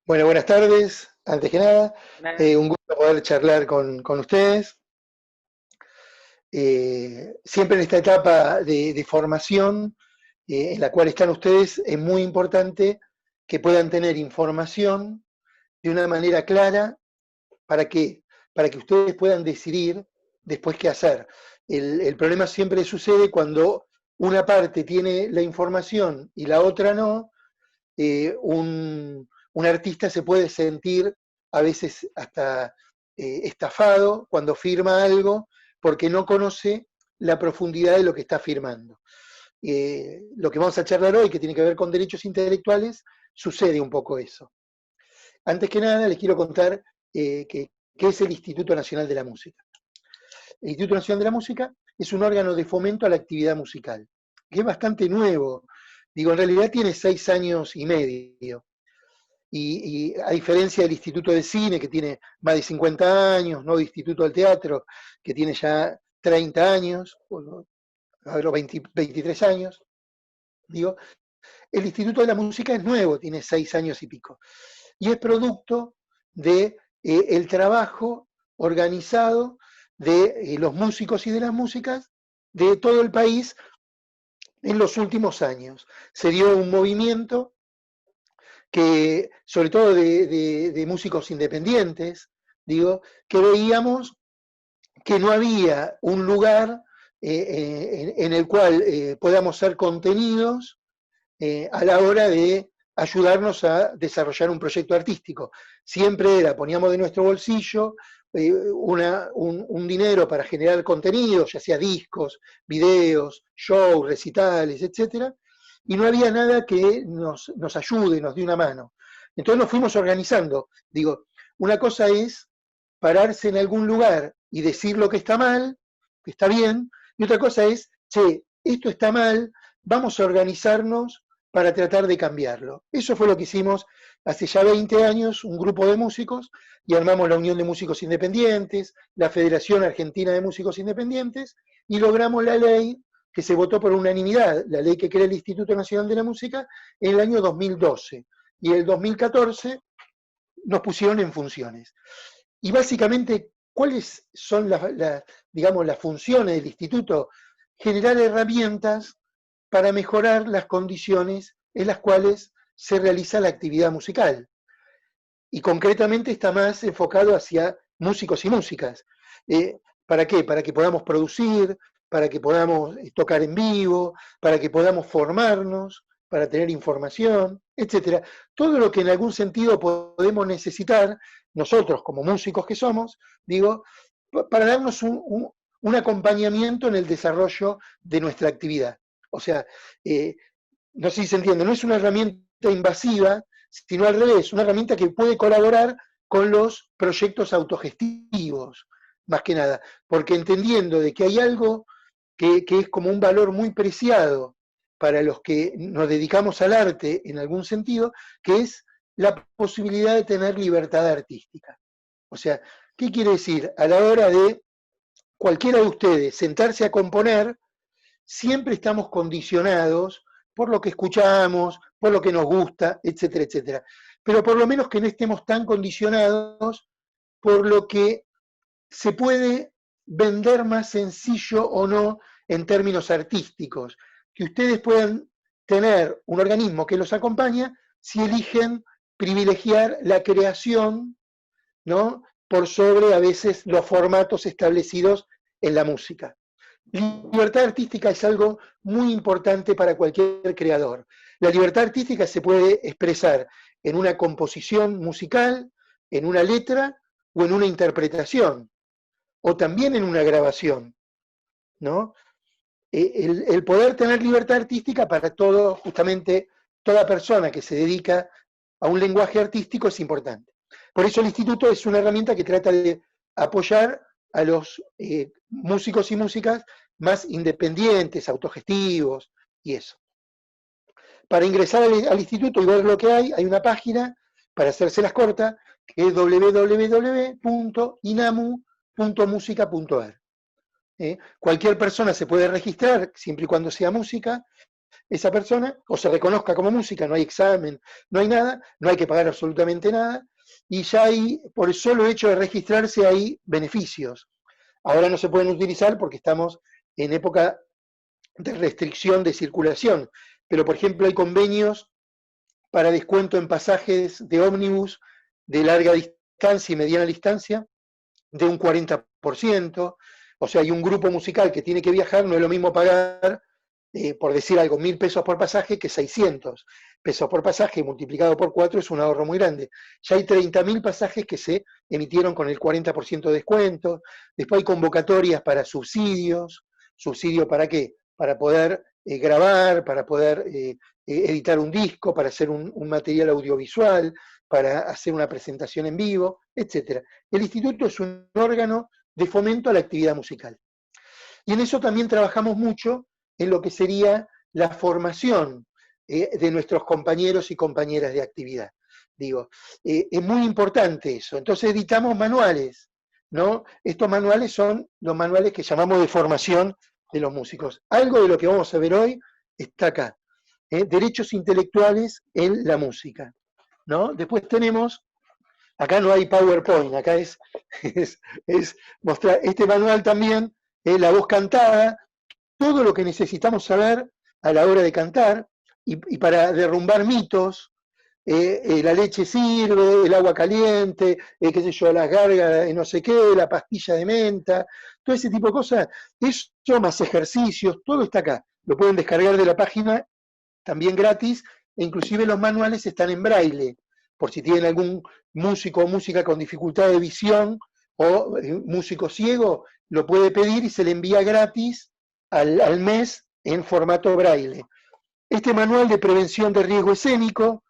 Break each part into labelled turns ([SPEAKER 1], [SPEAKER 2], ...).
[SPEAKER 1] Bueno, buenas tardes. Antes que nada,
[SPEAKER 2] Buenas.
[SPEAKER 1] un gusto poder charlar con ustedes. Siempre en esta etapa de formación en la cual están ustedes, es muy importante que puedan tener información de una manera clara. ¿Para qué? Para que ustedes puedan decidir después qué hacer. El problema siempre sucede cuando una parte tiene la información y la otra no. Un artista se puede sentir a veces hasta estafado cuando firma algo porque no conoce la profundidad de lo que está firmando. Lo que vamos a charlar hoy, que tiene que ver con derechos intelectuales, sucede un poco eso. Antes que nada, les quiero contar qué es el Instituto Nacional de la Música. El Instituto Nacional de la Música es un órgano de fomento a la actividad musical, que es bastante nuevo. Digo, en realidad tiene 6 años y medio. Y a diferencia del Instituto de Cine, que tiene más de 50 años, ¿no? El Instituto del Teatro, que tiene ya 30 años, o a ver, 20, 23 años, digo, el Instituto de la Música es nuevo, tiene 6 años y pico. Y es producto de el trabajo organizado de los músicos y de las músicas de todo el país en los últimos años. Se dio un movimiento que, sobre todo de músicos independientes, digo, que veíamos que no había un lugar en el cual podamos ser contenidos a la hora de ayudarnos a desarrollar un proyecto artístico. Siempre era, poníamos de nuestro bolsillo un dinero para generar contenido, ya sea discos, videos, shows, recitales, etcétera, y no había nada que nos ayude, nos dé una mano. Entonces nos fuimos organizando. Digo, una cosa es pararse en algún lugar y decir lo que está mal, que está bien, y otra cosa es, che, esto está mal, vamos a organizarnos para tratar de cambiarlo. Eso fue lo que hicimos hace ya 20 años, un grupo de músicos, y armamos la Unión de Músicos Independientes, la Federación Argentina de Músicos Independientes, y logramos la ley que se votó por unanimidad, la ley que crea el Instituto Nacional de la Música, en el año 2012. Y en el 2014 nos pusieron en funciones. Y básicamente, ¿cuáles son digamos, las funciones del instituto? Generar herramientas para mejorar las condiciones en las cuales se realiza la actividad musical. Y concretamente está más enfocado hacia músicos y músicas. ¿Para qué? Para que podamos producir, para que podamos tocar en vivo, para que podamos formarnos, para tener información, etcétera. Todo lo que en algún sentido podemos necesitar, nosotros como músicos que somos, digo, para darnos un acompañamiento en el desarrollo de nuestra actividad. O sea, no sé si se entiende, no es una herramienta invasiva, sino al revés, una herramienta que puede colaborar con los proyectos autogestivos, más que nada, porque entendiendo de que hay algo que es como un valor muy preciado para los que nos dedicamos al arte en algún sentido, que es la posibilidad de tener libertad artística. O sea, ¿qué quiere decir? A la hora de cualquiera de ustedes sentarse a componer, siempre estamos condicionados por lo que escuchamos, por lo que nos gusta, etcétera, etcétera. Pero por lo menos que no estemos tan condicionados por lo que se puede vender más sencillo o no en términos artísticos. Que ustedes puedan tener un organismo que los acompaña si eligen privilegiar la creación, ¿no? Por sobre a veces los formatos establecidos en la música. Libertad artística es algo muy importante para cualquier creador. La libertad artística se puede expresar en una composición musical, en una letra o en una interpretación, o también en una grabación, ¿no? El poder tener libertad artística para todo, justamente toda persona que se dedica a un lenguaje artístico es importante. Por eso el instituto es una herramienta que trata de apoyar a los músicos y músicas más independientes, autogestivos y eso. Para ingresar al instituto y ver lo que hay una página, para hacérselas cortas, que es www.inamu.musica.ar. Cualquier persona se puede registrar, siempre y cuando sea música, esa persona, o se reconozca como música, no hay examen, no hay nada, no hay que pagar absolutamente nada, y ya hay, por el solo hecho de registrarse, hay beneficios. Ahora no se pueden utilizar porque estamos en época de restricción de circulación, pero por ejemplo hay convenios para descuento en pasajes de ómnibus de larga distancia y mediana distancia de un 40%, o sea, hay un grupo musical que tiene que viajar, no es lo mismo pagar, por decir algo, 1.000 pesos por pasaje que 600 pesos por pasaje, multiplicado por 4 es un ahorro muy grande. Ya hay 30.000 pasajes que se emitieron con el 40% de descuento, después hay convocatorias para subsidios. ¿Subsidio para qué? Para poder grabar, para poder editar un disco, para hacer un material audiovisual, para hacer una presentación en vivo, etc. El instituto es un órgano de fomento a la actividad musical. Y en eso también trabajamos mucho en lo que sería la formación de nuestros compañeros y compañeras de actividad. Digo, es muy importante eso. Entonces editamos manuales, ¿no? Estos manuales son los manuales que llamamos de formación de los músicos. Algo de lo que vamos a ver hoy está acá. Derechos intelectuales en la música, ¿no? Después tenemos, acá no hay PowerPoint, acá es mostrar, este manual también, la voz cantada, todo lo que necesitamos saber a la hora de cantar y para derrumbar mitos. La leche sirve, el agua caliente, qué sé yo, las gárgaras, no sé qué, la pastilla de menta, todo ese tipo de cosas, eso más ejercicios, todo está acá. Lo pueden descargar de la página, también gratis, e inclusive los manuales están en braille, por si tienen algún músico o música con dificultad de visión o músico ciego, lo puede pedir y se le envía gratis al mes en formato braille. Este manual de prevención de riesgo escénico,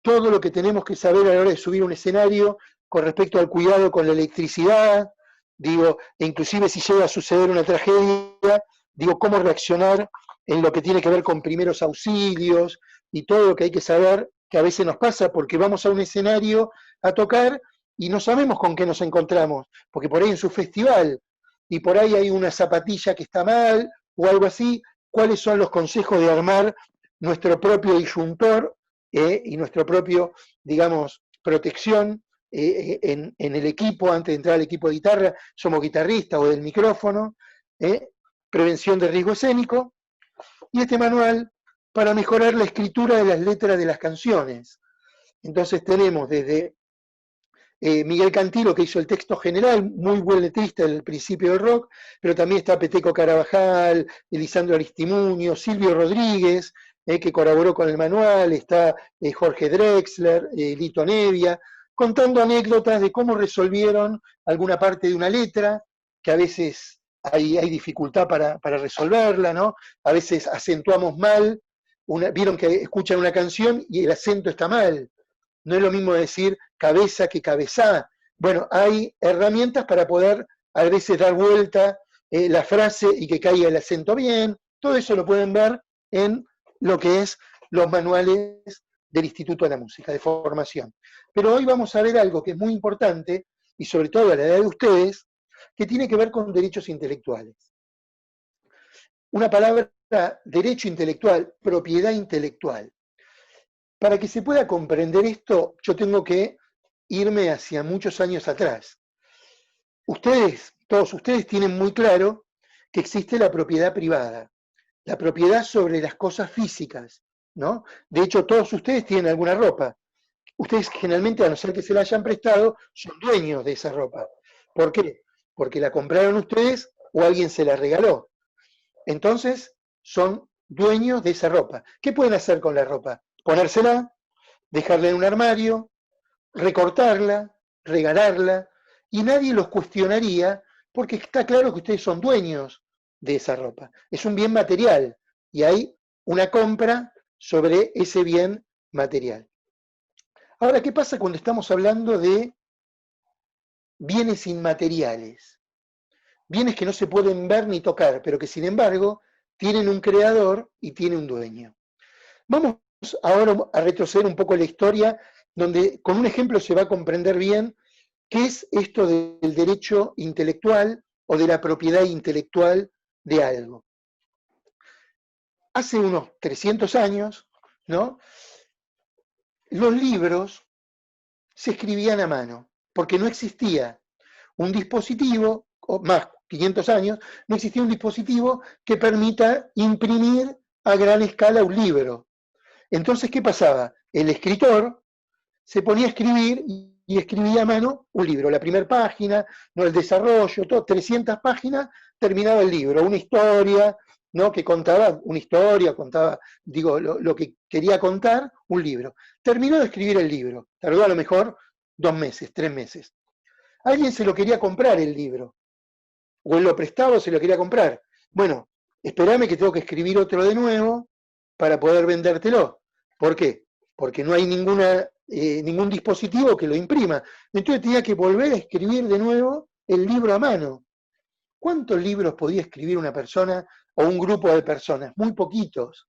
[SPEAKER 1] todo lo que tenemos que saber a la hora de subir un escenario con respecto al cuidado con la electricidad, digo, e inclusive si llega a suceder una tragedia, digo, cómo reaccionar en lo que tiene que ver con primeros auxilios y todo lo que hay que saber, que a veces nos pasa porque vamos a un escenario a tocar y no sabemos con qué nos encontramos, porque por ahí en su festival y por ahí hay una zapatilla que está mal o algo así, cuáles son los consejos de armar nuestro propio disyuntor y nuestro propio, digamos, protección en el equipo, antes de entrar al equipo de guitarra, somos guitarristas o del micrófono, prevención de riesgo escénico, y este manual para mejorar la escritura de las letras de las canciones. Entonces tenemos desde Miguel Cantilo, que hizo el texto general, muy buen letrista del principio del rock, pero también está Peteco Carabajal, Elisandro Aristimuño, Silvio Rodríguez, que colaboró con el manual, está Jorge Drexler, Lito Nevia, contando anécdotas de cómo resolvieron alguna parte de una letra, que a veces hay dificultad para resolverla, ¿no? A veces acentuamos mal, vieron que escuchan una canción y el acento está mal. No es lo mismo decir cabeza que cabezá. Bueno, hay herramientas para poder a veces dar vuelta la frase y que caiga el acento bien. Todo eso lo pueden ver en lo que es los manuales del Instituto de la Música, de formación. Pero hoy vamos a ver algo que es muy importante, y sobre todo a la edad de ustedes, que tiene que ver con derechos intelectuales. Una palabra, derecho intelectual, propiedad intelectual. Para que se pueda comprender esto, yo tengo que irme hacia muchos años atrás. Ustedes, todos ustedes tienen muy claro que existe la propiedad privada, la propiedad sobre las cosas físicas, ¿no? De hecho, todos ustedes tienen alguna ropa. Ustedes generalmente, a no ser que se la hayan prestado, son dueños de esa ropa. ¿Por qué? Porque la compraron ustedes o alguien se la regaló. Entonces, son dueños de esa ropa. ¿Qué pueden hacer con la ropa? Ponérsela, dejarla en un armario, recortarla, regalarla, y nadie los cuestionaría porque está claro que ustedes son dueños de esa ropa. Es un bien material y hay una compra sobre ese bien material. Ahora, ¿qué pasa cuando estamos hablando de bienes inmateriales? Bienes que no se pueden ver ni tocar, pero que sin embargo tienen un creador y tienen un dueño. Vamos ahora a retroceder un poco la historia, donde con un ejemplo se va a comprender bien qué es esto del derecho intelectual o de la propiedad intelectual de algo. hace unos 300 años, ¿no? Los libros se escribían a mano, porque no existía un dispositivo, o más, 500 años, no existía un dispositivo que permita imprimir a gran escala un libro. Entonces, ¿qué pasaba? El escritor se ponía a escribir y escribía a mano un libro, la primera página, ¿no? El desarrollo, todo, 300 páginas, terminaba el libro, una historia, ¿no? Que contaba una historia, contaba, digo, lo que quería contar, un libro. Terminó de escribir el libro, tardó a lo mejor 2 meses, 3 meses. Alguien se lo quería comprar el libro, o él lo prestaba o se lo quería comprar. Bueno, esperame que tengo que escribir otro de nuevo para poder vendértelo. ¿Por qué? Porque no hay ningún dispositivo que lo imprima. Entonces tenía que volver a escribir de nuevo el libro a mano. ¿Cuántos libros podía escribir una persona o un grupo de personas? Muy poquitos,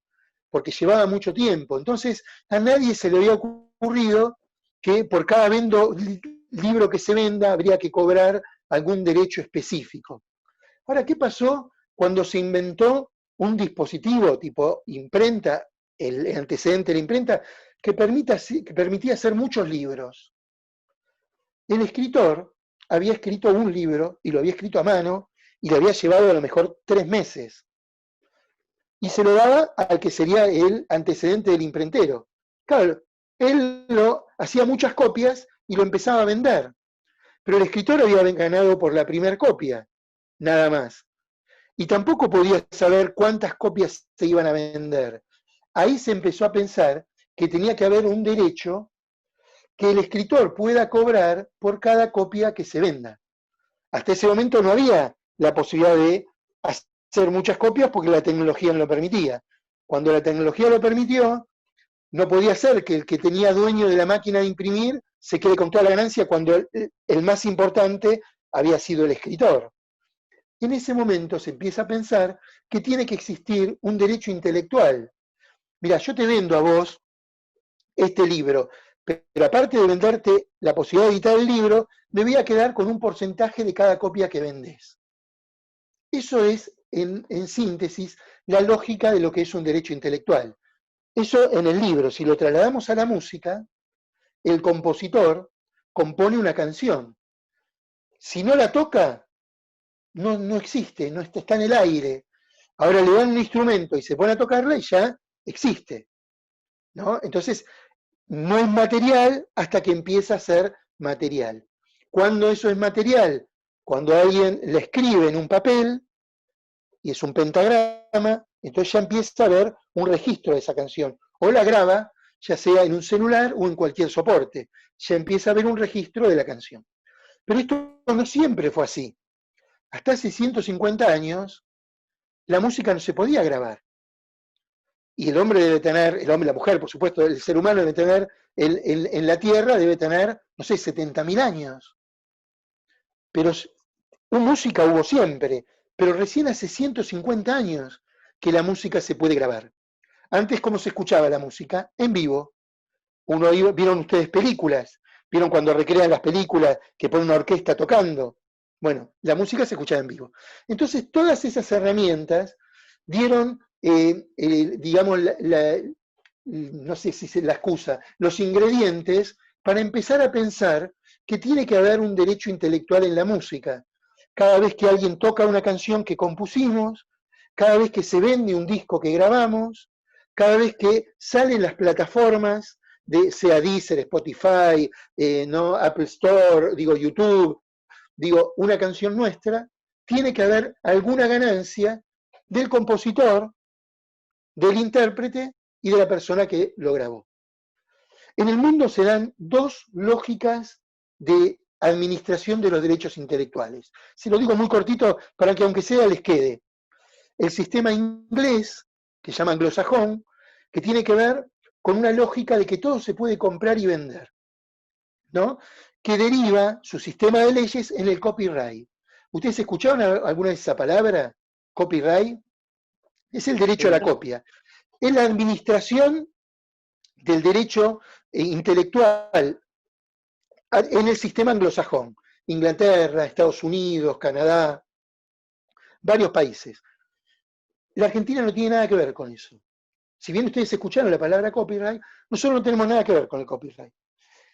[SPEAKER 1] porque llevaba mucho tiempo. Entonces a nadie se le había ocurrido que por cada libro que se venda habría que cobrar algún derecho específico. Ahora, ¿qué pasó cuando se inventó un dispositivo tipo imprenta, el antecedente de la imprenta, que permitía hacer muchos libros? El escritor había escrito un libro y lo había escrito a mano y le había llevado a lo mejor 3 meses. Y se lo daba al que sería el antecedente del imprentero. Claro, él lo hacía muchas copias y lo empezaba a vender. Pero el escritor había ganado por la primera copia, nada más. Y tampoco podía saber cuántas copias se iban a vender. Ahí se empezó a pensar que tenía que haber un derecho que el escritor pueda cobrar por cada copia que se venda. Hasta ese momento no había la posibilidad de hacer muchas copias porque la tecnología no lo permitía. Cuando la tecnología lo permitió, no podía ser que el que tenía dueño de la máquina de imprimir se quede con toda la ganancia cuando el más importante había sido el escritor. En ese momento se empieza a pensar que tiene que existir un derecho intelectual. Mira, yo te vendo a vos este libro, pero aparte de venderte la posibilidad de editar el libro, me voy a quedar con un porcentaje de cada copia que vendes. Eso es, en síntesis, la lógica de lo que es un derecho intelectual. Eso en el libro, si lo trasladamos a la música, el compositor compone una canción. Si no la toca, no existe, no está en el aire. Ahora le dan un instrumento y se pone a tocarla y ya existe, ¿no? Entonces, no es material hasta que empieza a ser material. ¿Cuándo eso es material? Cuando alguien la escribe en un papel y es un pentagrama, entonces ya empieza a haber un registro de esa canción. O la graba, ya sea en un celular o en cualquier soporte. Ya empieza a haber un registro de la canción. Pero esto no siempre fue así. Hasta hace 150 años, la música no se podía grabar. Y el hombre debe tener, el hombre, la mujer, por supuesto, el ser humano debe tener, en la Tierra debe tener, no sé, 70.000 años. Pero música hubo siempre, pero recién hace 150 años que la música se puede grabar. Antes, ¿cómo se escuchaba la música? En vivo. Vieron ustedes películas, vieron cuando recrean las películas que ponen una orquesta tocando. Bueno, la música se escuchaba en vivo. Entonces, todas esas herramientas dieron, digamos, no sé si se la excusa, los ingredientes para empezar a pensar que tiene que haber un derecho intelectual en la música. Cada vez que alguien toca una canción que compusimos, cada vez que se vende un disco que grabamos, cada vez que salen las plataformas, sea Deezer, Spotify, ¿no? Apple Store, digo YouTube, digo, una canción nuestra, tiene que haber alguna ganancia del compositor, del intérprete y de la persona que lo grabó. En el mundo se dan dos lógicas de administración de los derechos intelectuales. Se lo digo muy cortito para que aunque sea les quede. El sistema inglés, que se llama anglosajón, que tiene que ver con una lógica de que todo se puede comprar y vender, ¿no? Que deriva su sistema de leyes en el copyright. ¿Ustedes escucharon alguna vez esa palabra? Copyright. Es el derecho a la copia. Es la administración del derecho intelectual en el sistema anglosajón. Inglaterra, Estados Unidos, Canadá, varios países. La Argentina no tiene nada que ver con eso. Si bien ustedes escucharon la palabra copyright, nosotros no tenemos nada que ver con el copyright.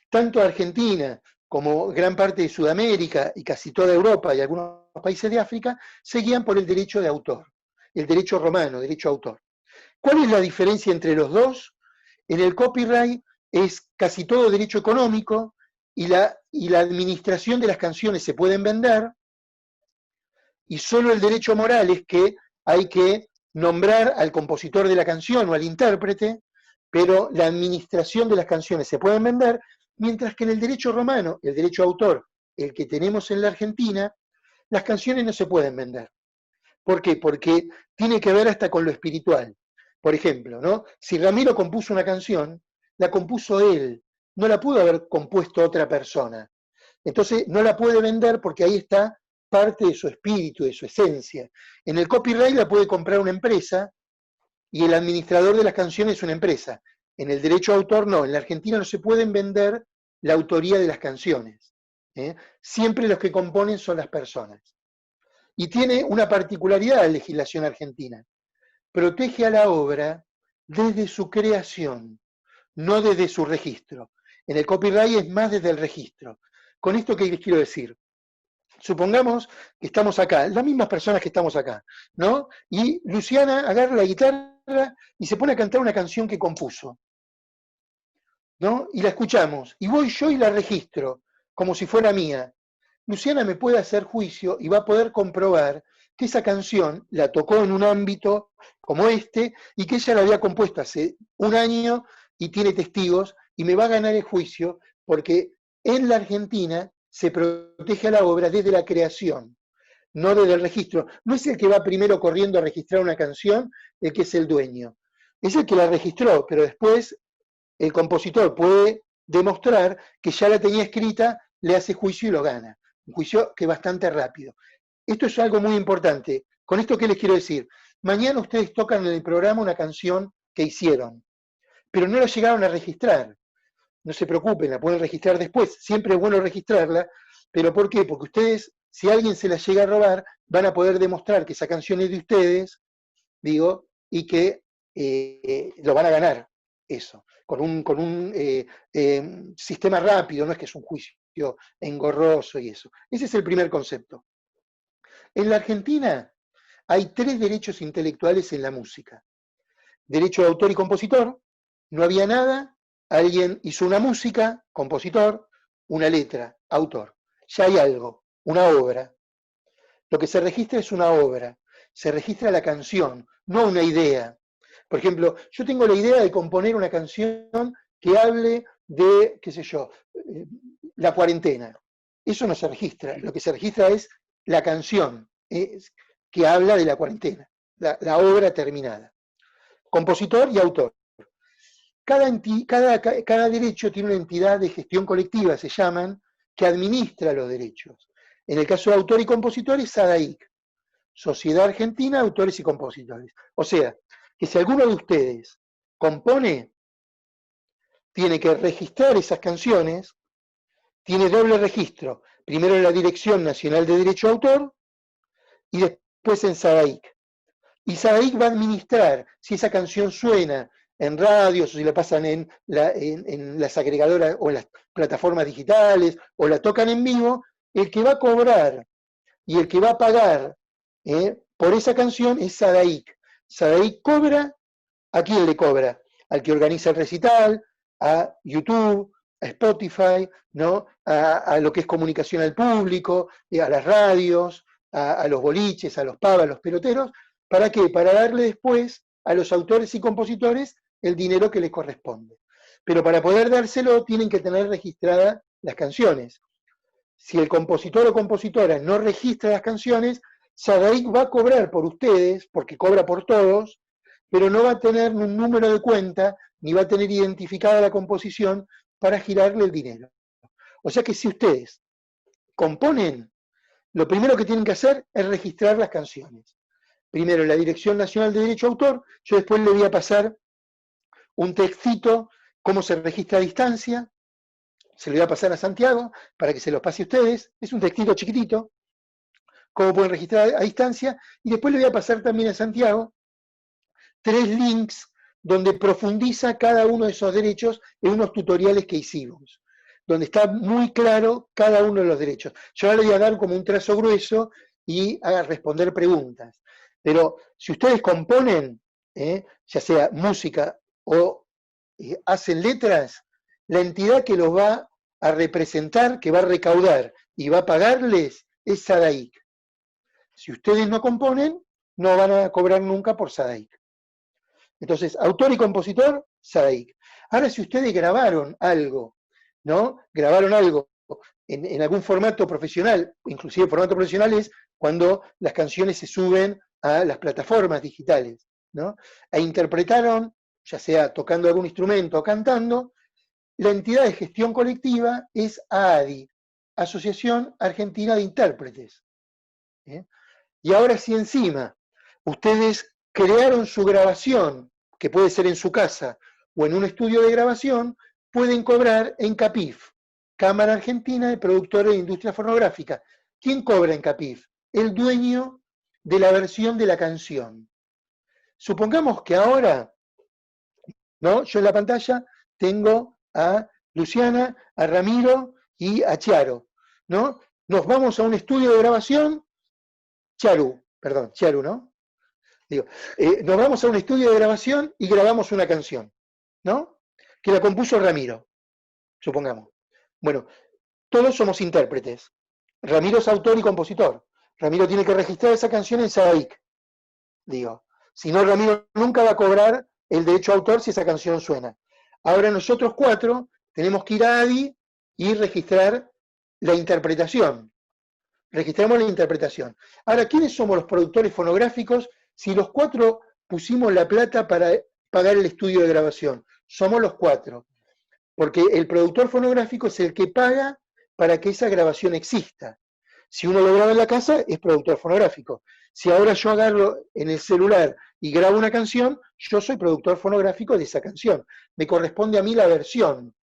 [SPEAKER 1] Tanto Argentina como gran parte de Sudamérica y casi toda Europa y algunos países de África se guían por el derecho de autor, el derecho romano, derecho a autor. ¿Cuál es la diferencia entre los dos? En el copyright es casi todo derecho económico y la administración de las canciones se pueden vender, y solo el derecho moral es que hay que nombrar al compositor de la canción o al intérprete, pero la administración de las canciones se pueden vender, mientras que en el derecho romano, el derecho a autor, el que tenemos en la Argentina, las canciones no se pueden vender. ¿Por qué? Porque tiene que ver hasta con lo espiritual. Por ejemplo, ¿no? Si Ramiro compuso una canción, la compuso él, no la pudo haber compuesto otra persona. Entonces no la puede vender porque ahí está parte de su espíritu, de su esencia. En el copyright la puede comprar una empresa y el administrador de las canciones es una empresa. En el derecho a autor no, en la Argentina no se pueden vender la autoría de las canciones. ¿Eh? Siempre los que componen son las personas. Y tiene una particularidad la legislación argentina. Protege a la obra desde su creación, no desde su registro. En el copyright es más desde el registro. ¿Con esto qué les quiero decir? Supongamos que estamos acá, las mismas personas que estamos acá, ¿no? Y Luciana agarra la guitarra y se pone a cantar una canción que compuso, ¿no? Y la escuchamos, y voy yo y la registro, como si fuera mía. Luciana me puede hacer juicio y va a poder comprobar que esa canción la tocó en un ámbito como este y que ella la había compuesto hace un año y tiene testigos y me va a ganar el juicio porque en la Argentina se protege a la obra desde la creación, no desde el registro. No es el que va primero corriendo a registrar una canción el que es el dueño. Es el que la registró, pero después el compositor puede demostrar que ya la tenía escrita, le hace juicio y lo gana. Un juicio que es bastante rápido. Esto es algo muy importante. ¿Con esto qué les quiero decir? Mañana ustedes tocan en el programa una canción que hicieron, pero no la llegaron a registrar. No se preocupen, la pueden registrar después. Siempre es bueno registrarla, pero ¿por qué? Porque ustedes, si alguien se la llega a robar, van a poder demostrar que esa canción es de ustedes, digo, y que lo van a ganar, eso, con un sistema rápido, no es que es un juicio engorroso y eso. Ese es el primer concepto. En la Argentina hay 3 derechos intelectuales en la música. Derecho de autor y compositor, no había nada, alguien hizo una música, compositor, una letra, autor. Ya hay algo, una obra. Lo que se registra es una obra, se registra la canción, no una idea. Por ejemplo, yo tengo la idea de componer una canción que hable de, qué sé yo, la cuarentena. Eso no se registra, lo que se registra es la canción que habla de la cuarentena, la obra terminada. Compositor y autor. Cada derecho tiene una entidad de gestión colectiva, se llaman, que administra los derechos. En el caso de autor y compositor es SADAIC, Sociedad Argentina de Autores y Compositores. O sea, que si alguno de ustedes compone, tiene que registrar esas canciones, tiene doble registro, primero en la Dirección Nacional de Derecho de Autor y después en SADAIC. Y SADAIC va a administrar si esa canción suena en radios, o si la pasan en las agregadoras o en las plataformas digitales, o la tocan en vivo, el que va a cobrar y el que va a pagar por esa canción es SADAIC. SADAIC cobra, ¿a quién le cobra? Al que organiza el recital, a YouTube, a Spotify, ¿no? a lo que es comunicación al público, a las radios, a los boliches, a los pubs, a los peloteros. ¿Para qué? Para darle después a los autores y compositores el dinero que les corresponde. Pero para poder dárselo tienen que tener registradas las canciones. Si el compositor o compositora no registra las canciones, SADAIC va a cobrar por ustedes, porque cobra por todos, pero no va a tener un número de cuenta, ni va a tener identificada la composición para girarle el dinero. O sea que si ustedes componen, lo primero que tienen que hacer es registrar las canciones. Primero en la Dirección Nacional de Derecho de Autor, yo después le voy a pasar un textito, cómo se registra a distancia, se lo voy a pasar a Santiago para que se los pase a ustedes, es un textito chiquitito, cómo pueden registrar a distancia, y después le voy a pasar también a Santiago 3 links donde profundiza cada uno de esos derechos en unos tutoriales que hicimos, donde está muy claro cada uno de los derechos. Yo ahora le voy a dar como un trazo grueso y a responder preguntas. Pero si ustedes componen, ya sea música o hacen letras, la entidad que los va a representar, que va a recaudar y va a pagarles, es SADAIC. Si ustedes no componen, no van a cobrar nunca por SADAIC. Entonces, autor y compositor, SADAIC. Ahora, si ustedes grabaron algo, ¿no? Grabaron algo en algún formato profesional, inclusive el formato profesional es cuando las canciones se suben a las plataformas digitales, ¿no? E interpretaron, ya sea tocando algún instrumento o cantando, la entidad de gestión colectiva es AADI, Asociación Argentina de Intérpretes. ¿Eh? Y ahora si encima ustedes crearon su grabación, que puede ser en su casa o en un estudio de grabación, pueden cobrar en CAPIF, Cámara Argentina de Productores de Industria Fonográfica. ¿Quién cobra en CAPIF? El dueño de la versión de la canción. Supongamos que ahora, ¿no? Yo en la pantalla tengo a Luciana, a Ramiro y a Chiaro, ¿no? Nos vamos a un estudio de grabación, Chiaru, ¿no? Digo, nos vamos a un estudio de grabación y grabamos una canción, ¿no? Que la compuso Ramiro, supongamos. Bueno, todos somos intérpretes. Ramiro es autor y compositor. Ramiro tiene que registrar esa canción en SADAIC. Digo, si no, Ramiro nunca va a cobrar el derecho a autor si esa canción suena. Ahora nosotros 4 tenemos que ir a ADI y registrar la interpretación. Registramos la interpretación. Ahora, ¿quiénes somos los productores fonográficos si los 4 pusimos la plata para pagar el estudio de grabación? Somos los 4. Porque el productor fonográfico es el que paga para que esa grabación exista. Si uno lo graba en la casa, es productor fonográfico. Si ahora yo agarro en el celular y grabo una canción, yo soy productor fonográfico de esa canción. Me corresponde a mí la versión.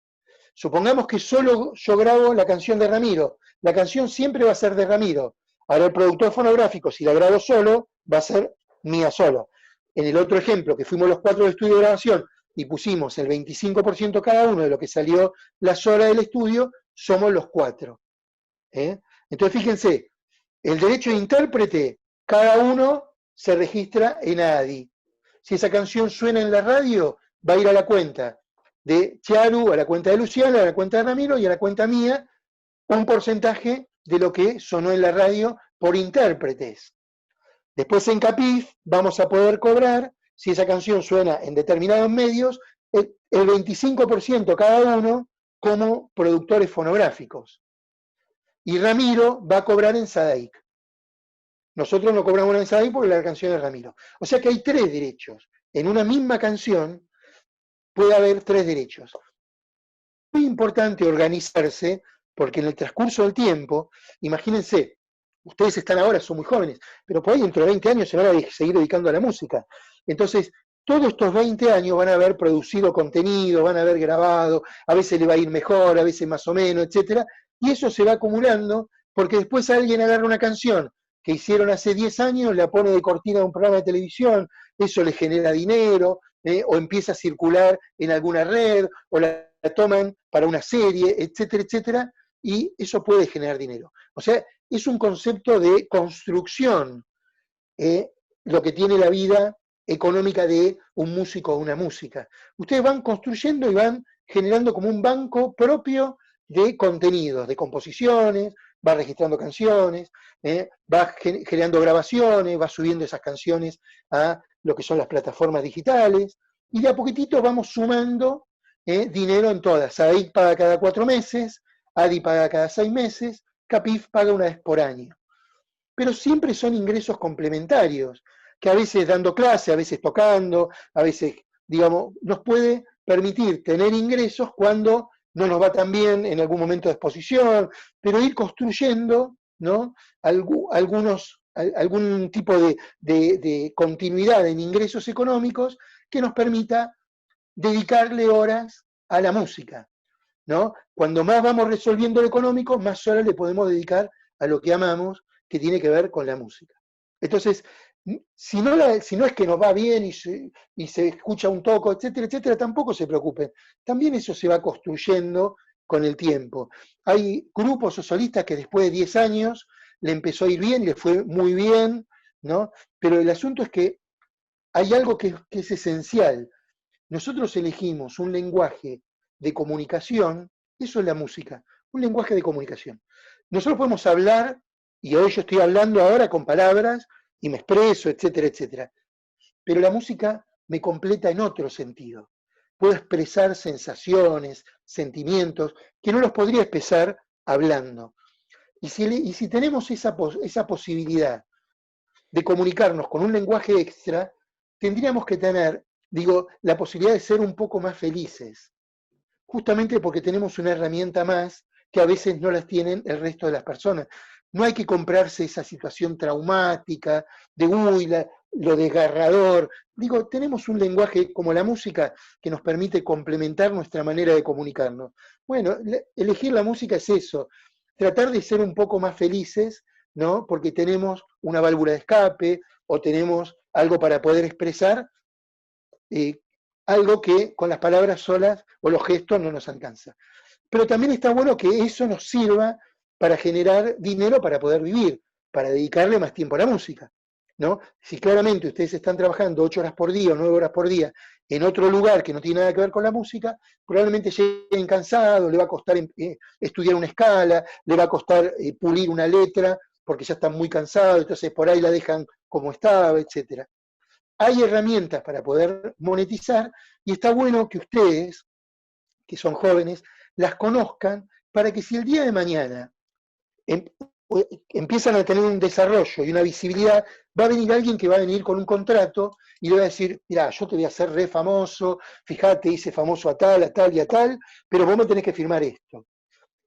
[SPEAKER 1] Supongamos que solo yo grabo la canción de Ramiro. La canción siempre va a ser de Ramiro. Ahora el productor fonográfico, si la grabo solo, va a ser mía solo. En el otro ejemplo, que fuimos los 4 de estudio de grabación y pusimos el 25% cada uno de lo que salió las horas del estudio, somos los 4. Entonces fíjense, el derecho de intérprete, cada uno se registra en ADI. Si esa canción suena en la radio, va a ir a la cuenta de Chiaru, a la cuenta de Luciana, a la cuenta de Ramiro y a la cuenta mía, un porcentaje de lo que sonó en la radio por intérpretes. Después en CAPIF vamos a poder cobrar, si esa canción suena en determinados medios, el 25% cada uno como productores fonográficos. Y Ramiro va a cobrar en SADAIC. Nosotros no cobramos en SADAIC porque la canción es Ramiro. O sea que hay 3 derechos. En una misma canción puede haber 3 derechos. Es muy importante organizarse porque en el transcurso del tiempo, imagínense, ustedes están ahora, son muy jóvenes, pero por ahí dentro de 20 años se van a seguir dedicando a la música. Entonces, todos estos 20 años van a haber producido contenido, van a haber grabado, a veces le va a ir mejor, a veces más o menos, etcétera, y eso se va acumulando porque después alguien agarra una canción que hicieron hace 10 años, la pone de cortina de un programa de televisión, eso le genera dinero, o empieza a circular en alguna red, o la toman para una serie, etcétera, etcétera, y eso puede generar dinero. O sea, es un concepto de construcción, lo que tiene la vida económica de un músico o una música. Ustedes van construyendo y van generando como un banco propio de contenidos, de composiciones, va registrando canciones, va generando grabaciones, va subiendo esas canciones a lo que son las plataformas digitales, y de a poquitito vamos sumando dinero en todas. SADAIC paga cada 4 meses, ADI paga cada 6 meses, CAPIF paga una vez por año. Pero siempre son ingresos complementarios, que a veces dando clase, a veces tocando, a veces, digamos, nos puede permitir tener ingresos cuando no nos va tan bien en algún momento de exposición, pero ir construyendo, ¿no? Algún tipo de continuidad en ingresos económicos que nos permita dedicarle horas a la música, ¿no? Cuando más vamos resolviendo lo económico, más horas le podemos dedicar a lo que amamos, que tiene que ver con la música. Entonces, Si no es que nos va bien y se escucha un toco, etcétera, etcétera, tampoco se preocupen. También eso se va construyendo con el tiempo. Hay grupos o solistas que después de 10 años le empezó a ir bien y le fue muy bien, ¿no? Pero el asunto es que hay algo que es esencial. Nosotros elegimos un lenguaje de comunicación, eso es la música, un lenguaje de comunicación. Nosotros podemos hablar, y hoy yo estoy hablando ahora con palabras, y me expreso, etcétera, etcétera. Pero la música me completa en otro sentido. Puedo expresar sensaciones, sentimientos, que no los podría expresar hablando. Y si tenemos esa posibilidad de comunicarnos con un lenguaje extra, tendríamos que tener, digo, la posibilidad de ser un poco más felices, justamente porque tenemos una herramienta más que a veces no las tienen el resto de las personas. No hay que comprarse esa situación traumática de, uy, lo desgarrador. Digo, tenemos un lenguaje como la música que nos permite complementar nuestra manera de comunicarnos. Bueno, elegir la música es eso, tratar de ser un poco más felices, ¿no? Porque tenemos una válvula de escape o tenemos algo para poder expresar, eh, algo que con las palabras solas o los gestos no nos alcanza. Pero también está bueno que eso nos sirva para generar dinero para poder vivir, para dedicarle más tiempo a la música, ¿no? Si claramente ustedes están trabajando 8 horas por día o 9 horas por día en otro lugar que no tiene nada que ver con la música, probablemente lleguen cansados, le va a costar estudiar una escala, le va a costar pulir una letra, porque ya están muy cansados, entonces por ahí la dejan como estaba, etcétera. Hay herramientas para poder monetizar y está bueno que ustedes, que son jóvenes, las conozcan para que si el día de mañana em, empiezan a tener un desarrollo y una visibilidad, va a venir alguien que va a venir con un contrato y le va a decir, mira, yo te voy a hacer re famoso, fíjate, hice famoso a tal y a tal, pero vos me tenés que firmar esto.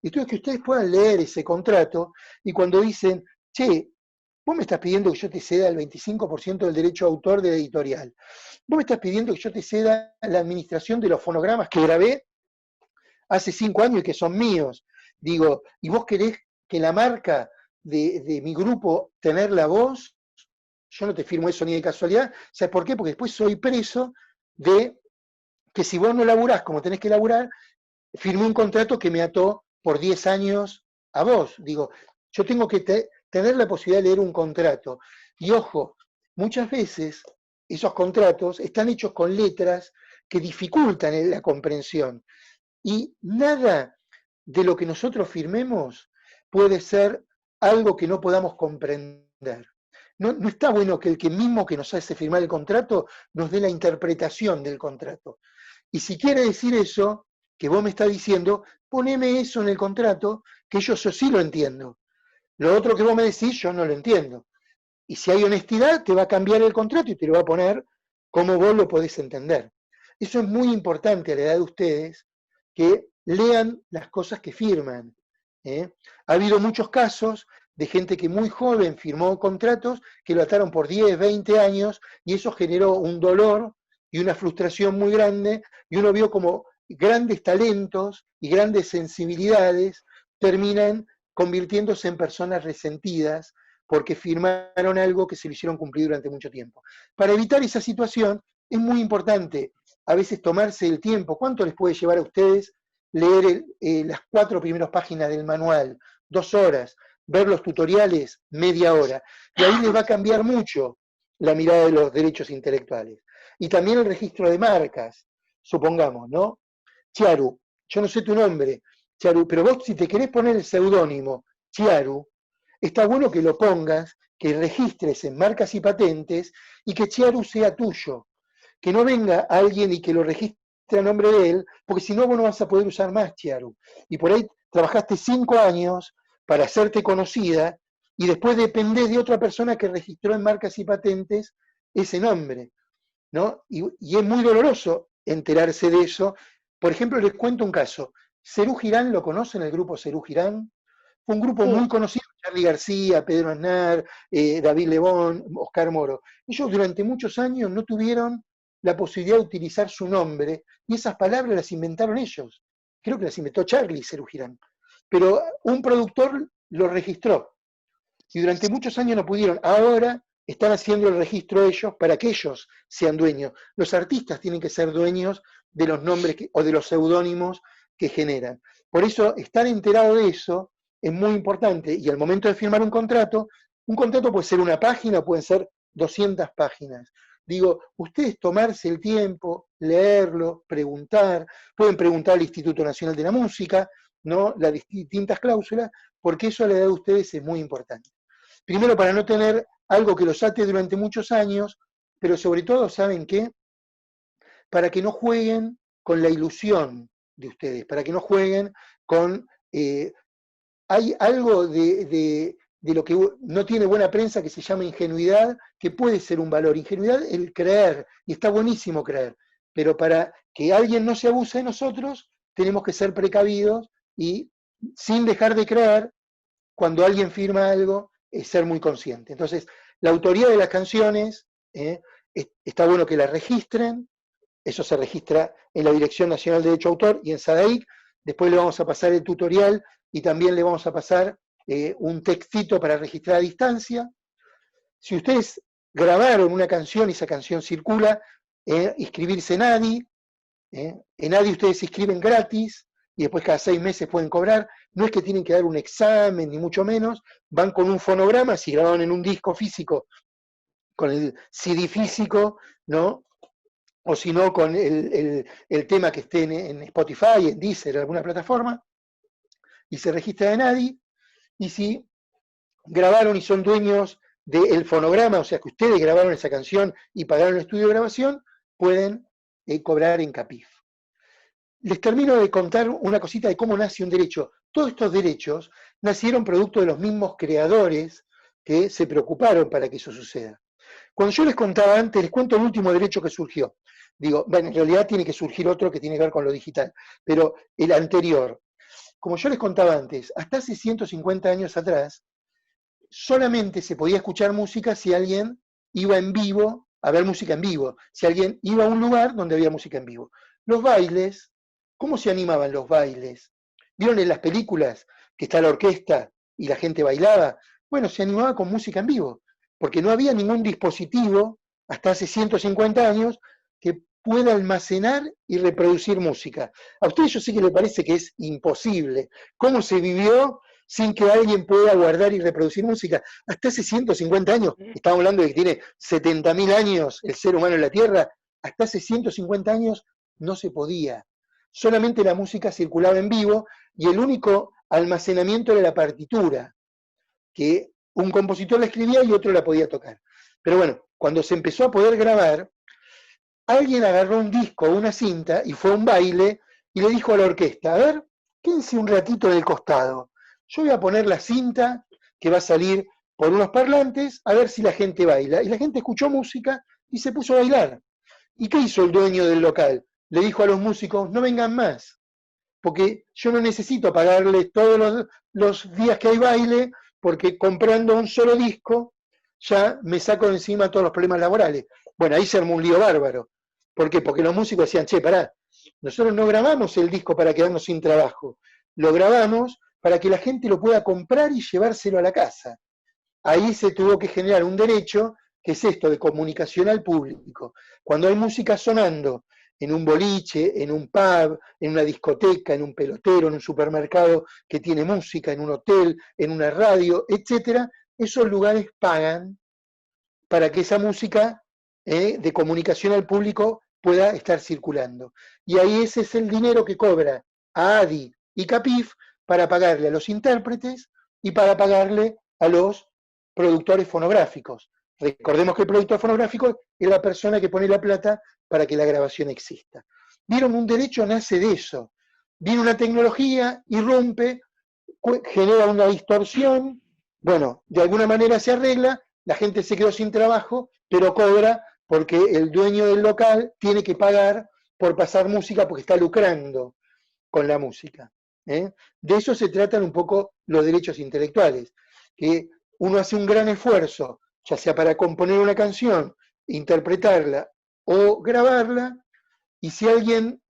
[SPEAKER 1] Entonces que ustedes puedan leer ese contrato y cuando dicen, che, vos me estás pidiendo que yo te ceda el 25% del derecho de autor de la editorial. Vos me estás pidiendo que yo te ceda la administración de los fonogramas que grabé hace 5 años y que son míos. Digo, ¿y vos querés que la marca de mi grupo tener la voz? Yo no te firmo eso ni de casualidad. ¿Sabes por qué? Porque después soy preso de que si vos no laburás como tenés que laburar, firmé un contrato que me ató por 10 años a vos. Digo, yo tengo que tener la posibilidad de leer un contrato. Y ojo, muchas veces esos contratos están hechos con letras que dificultan la comprensión. Y nada de lo que nosotros firmemos puede ser algo que no podamos comprender. No está bueno que el que mismo que nos hace firmar el contrato nos dé la interpretación del contrato. Y si quiere decir eso, que vos me estás diciendo, poneme eso en el contrato, que yo eso sí lo entiendo. Lo otro que vos me decís, yo no lo entiendo. Y si hay honestidad, te va a cambiar el contrato y te lo va a poner como vos lo podés entender. Eso es muy importante a la edad de ustedes, que lean las cosas que firman. ¿eh? Ha habido muchos casos de gente que muy joven firmó contratos que lo ataron por 10, 20 años y eso generó un dolor y una frustración muy grande y uno vio como grandes talentos y grandes sensibilidades terminan convirtiéndose en personas resentidas porque firmaron algo que se lo hicieron cumplir durante mucho tiempo. Para evitar esa situación es muy importante a veces tomarse el tiempo. ¿Cuánto les puede llevar a ustedes leer las 4 primeras páginas del manual? 2 horas. Ver los tutoriales, media hora. Y ahí les va a cambiar mucho la mirada de los derechos intelectuales. Y también el registro de marcas, supongamos, ¿no? Chiaru, yo no sé tu nombre, Chiaru, pero vos si te querés poner el seudónimo Chiaru, está bueno que lo pongas, que registres en marcas y patentes y que Chiaru sea tuyo. Que no venga alguien y que lo registre a nombre de él, porque si no vos no vas a poder usar más Chiaru. Y por ahí trabajaste 5 años para hacerte conocida y después dependés de otra persona que registró en marcas y patentes ese nombre, ¿no? Y es muy doloroso enterarse de eso. Por ejemplo, les cuento un caso. Cerú Girán, ¿lo conocen el grupo Cerú Girán? Fue un grupo muy
[SPEAKER 2] Sí,
[SPEAKER 1] conocido, Charly García, Pedro Aznar, David Lebón, Oscar Moro. Ellos durante muchos años no tuvieron la posibilidad de utilizar su nombre y esas palabras las inventaron ellos. Creo que las inventó Charly Cerú Girán. Pero un productor lo registró y durante muchos años no pudieron. Ahora están haciendo el registro ellos para que ellos sean dueños. Los artistas tienen que ser dueños de los nombres o de los seudónimos que generan. Por eso, estar enterado de eso es muy importante, y al momento de firmar un contrato puede ser una página, pueden ser 200 páginas. Digo, ustedes tomarse el tiempo, leerlo, preguntar, pueden preguntar al Instituto Nacional de la Música, ¿no? Las distintas cláusulas, porque eso a la edad de ustedes es muy importante. Primero, para no tener algo que los ate durante muchos años, pero sobre todo, ¿saben qué? Para que no jueguen con la ilusión de ustedes, para que no jueguen con... hay algo de lo que no tiene buena prensa que se llama ingenuidad, que puede ser un valor. Ingenuidad, el creer, y está buenísimo creer, pero para que alguien no se abuse de nosotros, tenemos que ser precavidos y sin dejar de creer, cuando alguien firma algo, es ser muy consciente. Entonces, la autoría de las canciones, está bueno que las registren, eso se registra en la Dirección Nacional de Derecho de Autor y en SADAIC. Después le vamos a pasar el tutorial y también le vamos a pasar un textito para registrar a distancia. Si ustedes grabaron una canción y esa canción circula, inscribirse en ADI. En ADI ustedes se inscriben gratis y después cada 6 meses pueden cobrar. No es que tienen que dar un examen, ni mucho menos. Van con un fonograma, si grabaron en un disco físico, con el CD físico, ¿no? O si no, con el tema que esté en Spotify, en Deezer, en alguna plataforma, y se registra en ADI. Y si grabaron y son dueños del fonograma, o sea que ustedes grabaron esa canción y pagaron el estudio de grabación, pueden cobrar en CAPIF. Les termino de contar una cosita de cómo nace un derecho. Todos estos derechos nacieron producto de los mismos creadores que se preocuparon para que eso suceda. Cuando yo les contaba antes, les cuento el último derecho que surgió. Digo, bueno, en realidad tiene que surgir otro que tiene que ver con lo digital, pero el anterior. Como yo les contaba antes, hasta hace 150 años atrás, solamente se podía escuchar música si alguien iba en vivo a ver música en vivo, si alguien iba a un lugar donde había música en vivo. Los bailes, ¿cómo se animaban los bailes? ¿Vieron en las películas que está la orquesta y la gente bailaba? Bueno, se animaba con música en vivo, porque no había ningún dispositivo, hasta hace 150 años, que pueda almacenar y reproducir música. A ustedes yo sé que les parece que es imposible. ¿Cómo se vivió sin que alguien pueda guardar y reproducir música? Hasta hace 150 años, estamos hablando de que tiene 70.000 años el ser humano en la Tierra, hasta hace 150 años no se podía. Solamente la música circulaba en vivo y el único almacenamiento era la partitura, que un compositor la escribía y otro la podía tocar. Pero bueno, cuando se empezó a poder grabar, alguien agarró un disco o una cinta y fue a un baile y le dijo a la orquesta, a ver, quédense un ratito del costado. Yo voy a poner la cinta que va a salir por unos parlantes a ver si la gente baila. Y la gente escuchó música y se puso a bailar. ¿Y qué hizo el dueño del local? Le dijo a los músicos, no vengan más, porque yo no necesito pagarles todos los días que hay baile, porque comprando un solo disco ya me saco de encima todos los problemas laborales. Bueno, ahí se armó un lío bárbaro. ¿Por qué? Porque los músicos decían, che, pará, nosotros no grabamos el disco para quedarnos sin trabajo, lo grabamos para que la gente lo pueda comprar y llevárselo a la casa. Ahí se tuvo que generar un derecho, que es esto de comunicación al público. Cuando hay música sonando en un boliche, en un pub, en una discoteca, en un pelotero, en un supermercado que tiene música, en un hotel, en una radio, etc., esos lugares pagan para que esa música de comunicación al público pueda estar circulando. Y ahí ese es el dinero que cobra a ADI y CAPIF para pagarle a los intérpretes y para pagarle a los productores fonográficos. Recordemos que el productor fonográfico es la persona que pone la plata para que la grabación exista. ¿Vieron? Un derecho nace de eso. Viene una tecnología, irrumpe, genera una distorsión, bueno, de alguna manera se arregla, la gente se quedó sin trabajo, pero cobra porque el dueño del local tiene que pagar por pasar música porque está lucrando con la música. De eso se tratan un poco los derechos intelectuales, que uno hace un gran esfuerzo, ya sea para componer una canción, interpretarla o grabarla, y si alguien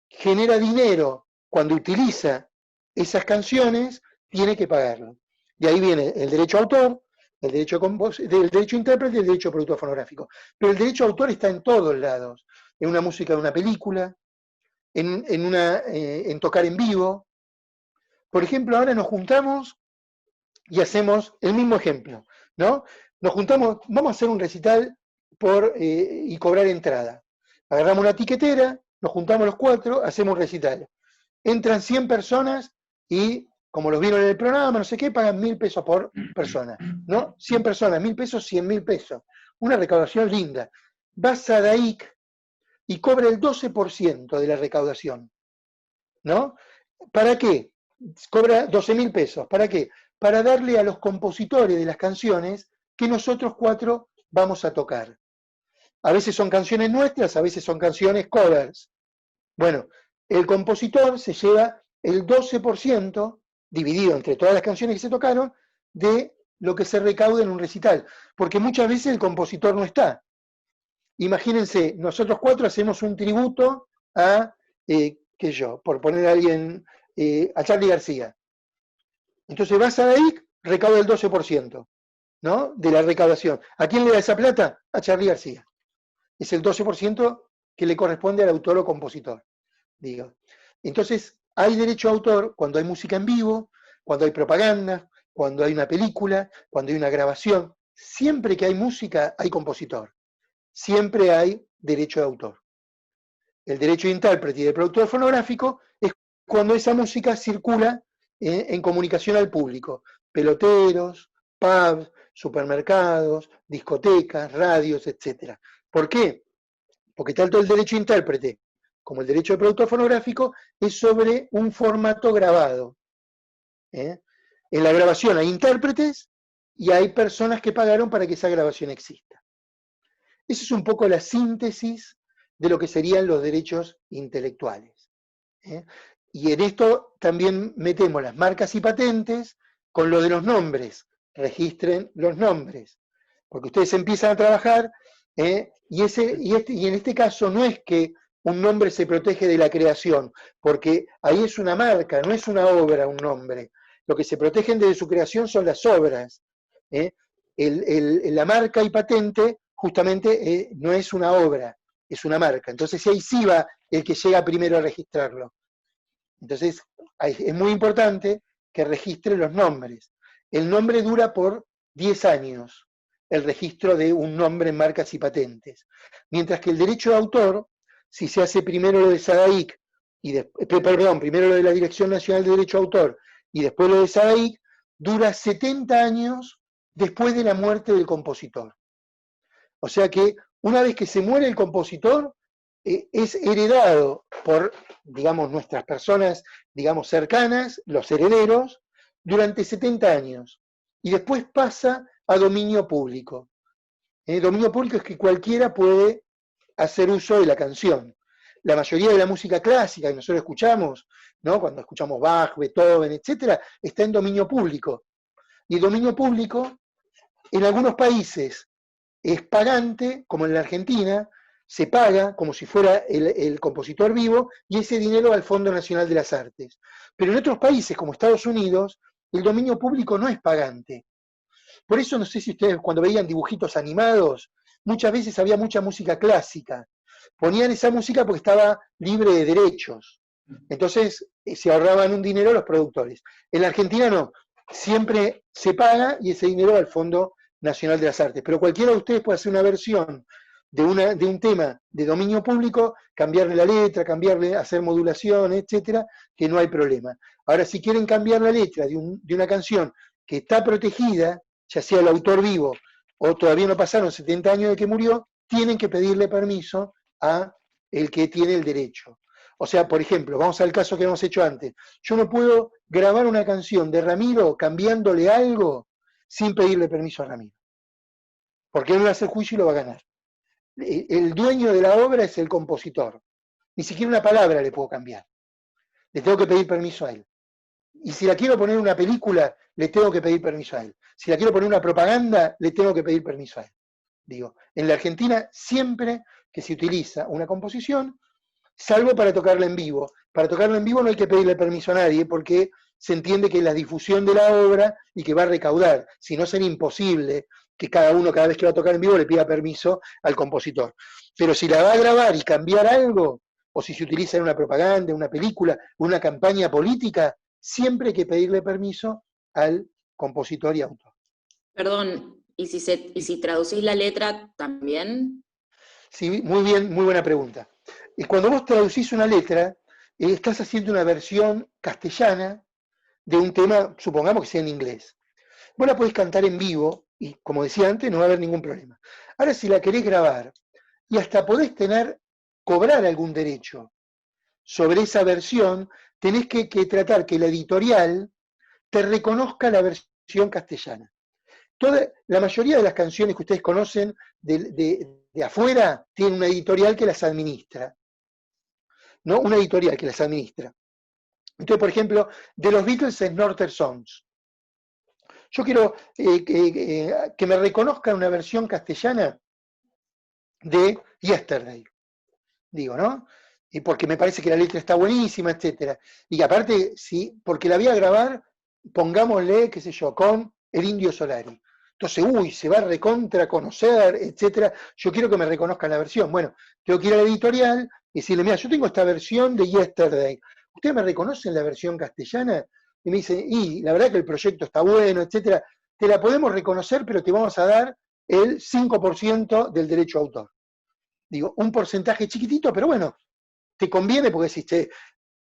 [SPEAKER 1] genera dinero cuando utiliza esas canciones, tiene que pagarlo. Y ahí viene el derecho a autor, El derecho, del derecho intérprete y el derecho de productor fonográfico. Pero el derecho de autor está en todos lados. En una música de una película, en tocar en vivo. Por ejemplo, ahora nos juntamos y hacemos el mismo ejemplo, ¿no? Nos juntamos, vamos a hacer un recital y cobrar entrada. Agarramos una tiquetera, nos juntamos los 4, hacemos un recital. Entran 100 personas y, como los vieron en el programa, no sé qué, pagan 1.000 pesos por persona, ¿no? 100 personas, 1.000 pesos, 100.000 pesos. Una recaudación linda. Va Sadaic y cobra el 12% de la recaudación, ¿no? ¿Para qué? Cobra 12.000 pesos. ¿Para qué? Para darle a los compositores de las canciones que nosotros 4 vamos a tocar. A veces son canciones nuestras, a veces son canciones covers. Bueno, el compositor se lleva el 12% dividido entre todas las canciones que se tocaron de lo que se recauda en un recital, porque muchas veces el compositor no está. Imagínense, nosotros 4 hacemos un tributo a, qué yo, por poner a alguien, a Charly García. Entonces vas a ahí, recauda el 12%, ¿no? De la recaudación. ¿A quién le da esa plata? A Charly García. Es el 12% que le corresponde al autor o compositor, digo. Entonces, hay derecho a autor cuando hay música en vivo, cuando hay propaganda, cuando hay una película, cuando hay una grabación. Siempre que hay música, hay compositor. Siempre hay derecho de autor. El derecho de intérprete y de productor fonográfico es cuando esa música circula en comunicación al público. Peloteros, pubs, supermercados, discotecas, radios, etc. ¿Por qué? Porque tanto el derecho de intérprete como el derecho de productor fonográfico es sobre un formato grabado. En la grabación hay intérpretes y hay personas que pagaron para que esa grabación exista. Esa es un poco la síntesis de lo que serían los derechos intelectuales. Y en esto también metemos las marcas y patentes con lo de los nombres. Registren los nombres. Porque ustedes empiezan a trabajar y en este caso no es que un nombre se protege de la creación, porque ahí es una marca, no es una obra un nombre. Lo que se protegen desde su creación son las obras. La marca y patente justamente no es una obra, es una marca. Entonces ahí sí va el que llega primero a registrarlo. Entonces es muy importante que registre los nombres. El nombre dura por 10 años, el registro de un nombre en marcas y patentes. Mientras que el derecho de autor, si se hace primero lo de SADAIC, primero lo de la Dirección Nacional de Derecho de Autor y después lo de SADAIC, dura 70 años después de la muerte del compositor. O sea que una vez que se muere el compositor, es heredado por, digamos, nuestras personas, digamos, cercanas, los herederos, durante 70 años. Y después pasa a dominio público. Dominio público es que cualquiera puede hacer uso de la canción. La mayoría de la música clásica que nosotros escuchamos, ¿no? Cuando escuchamos Bach, Beethoven, etc., está en dominio público. Y el dominio público, en algunos países, es pagante, como en la Argentina, se paga como si fuera el compositor vivo y ese dinero va al Fondo Nacional de las Artes. Pero en otros países, como Estados Unidos, el dominio público no es pagante. Por eso no sé si ustedes cuando veían dibujitos animados, muchas veces había mucha música clásica. Ponían esa música porque estaba libre de derechos. Entonces se ahorraban un dinero los productores. En la Argentina no, siempre se paga y ese dinero va al Fondo Nacional de las Artes. Pero cualquiera de ustedes puede hacer una versión de un tema de dominio público, cambiarle la letra, hacer modulación, etcétera, que no hay problema. Ahora, si quieren cambiar la letra de una canción que está protegida, ya sea el autor vivo o todavía no pasaron 70 años de que murió, tienen que pedirle permiso a el que tiene el derecho. O sea, por ejemplo, vamos al caso que hemos hecho antes. Yo no puedo grabar una canción de Ramiro cambiándole algo sin pedirle permiso a Ramiro. Porque él va a hacer juicio y lo va a ganar. El dueño de la obra es el compositor. Ni siquiera una palabra le puedo cambiar. Le tengo que pedir permiso a él. Y si la quiero poner en una película, le tengo que pedir permiso a él. Si la quiero poner en una propaganda, le tengo que pedir permiso a él. Digo, en la Argentina, siempre que se utiliza una composición, salvo para tocarla en vivo. Para tocarla en vivo no hay que pedirle permiso a nadie, porque se entiende que es la difusión de la obra y que va a recaudar. Si no, sería imposible que cada uno, cada vez que va a tocar en vivo, le pida permiso al compositor. Pero si la va a grabar y cambiar algo, o si se utiliza en una propaganda, en una película, una campaña política, siempre hay que pedirle permiso al compositor y autor.
[SPEAKER 2] Perdón, ¿y si traducís la letra también?
[SPEAKER 1] Sí, muy bien, muy buena pregunta. Y cuando vos traducís una letra, estás haciendo una versión castellana de un tema, supongamos que sea en inglés. Vos la podés cantar en vivo, y como decía antes, no va a haber ningún problema. Ahora, si la querés grabar, y hasta podés cobrar algún derecho sobre esa versión, tenés que tratar que la editorial te reconozca la versión castellana. La mayoría de las canciones que ustedes conocen de afuera tienen una editorial que las administra, ¿no? Una editorial que las administra. Entonces, por ejemplo, de los Beatles es Northern Songs. Yo quiero que me reconozcan una versión castellana de Yesterday, digo, ¿no? Y porque me parece que la letra está buenísima, etcétera. Y aparte, sí, porque la voy a grabar, pongámosle, qué sé yo, con el Indio Solari. Entonces, se va a recontra conocer, etcétera. Yo quiero que me reconozcan la versión. Bueno, tengo que ir a la editorial y decirle, mira, yo tengo esta versión de Yesterday. ¿Ustedes me reconocen la versión castellana? Y me dicen, y la verdad que el proyecto está bueno, etcétera. Te la podemos reconocer, pero te vamos a dar el 5% del derecho a autor. Digo, un porcentaje chiquitito, pero bueno, te conviene porque decís,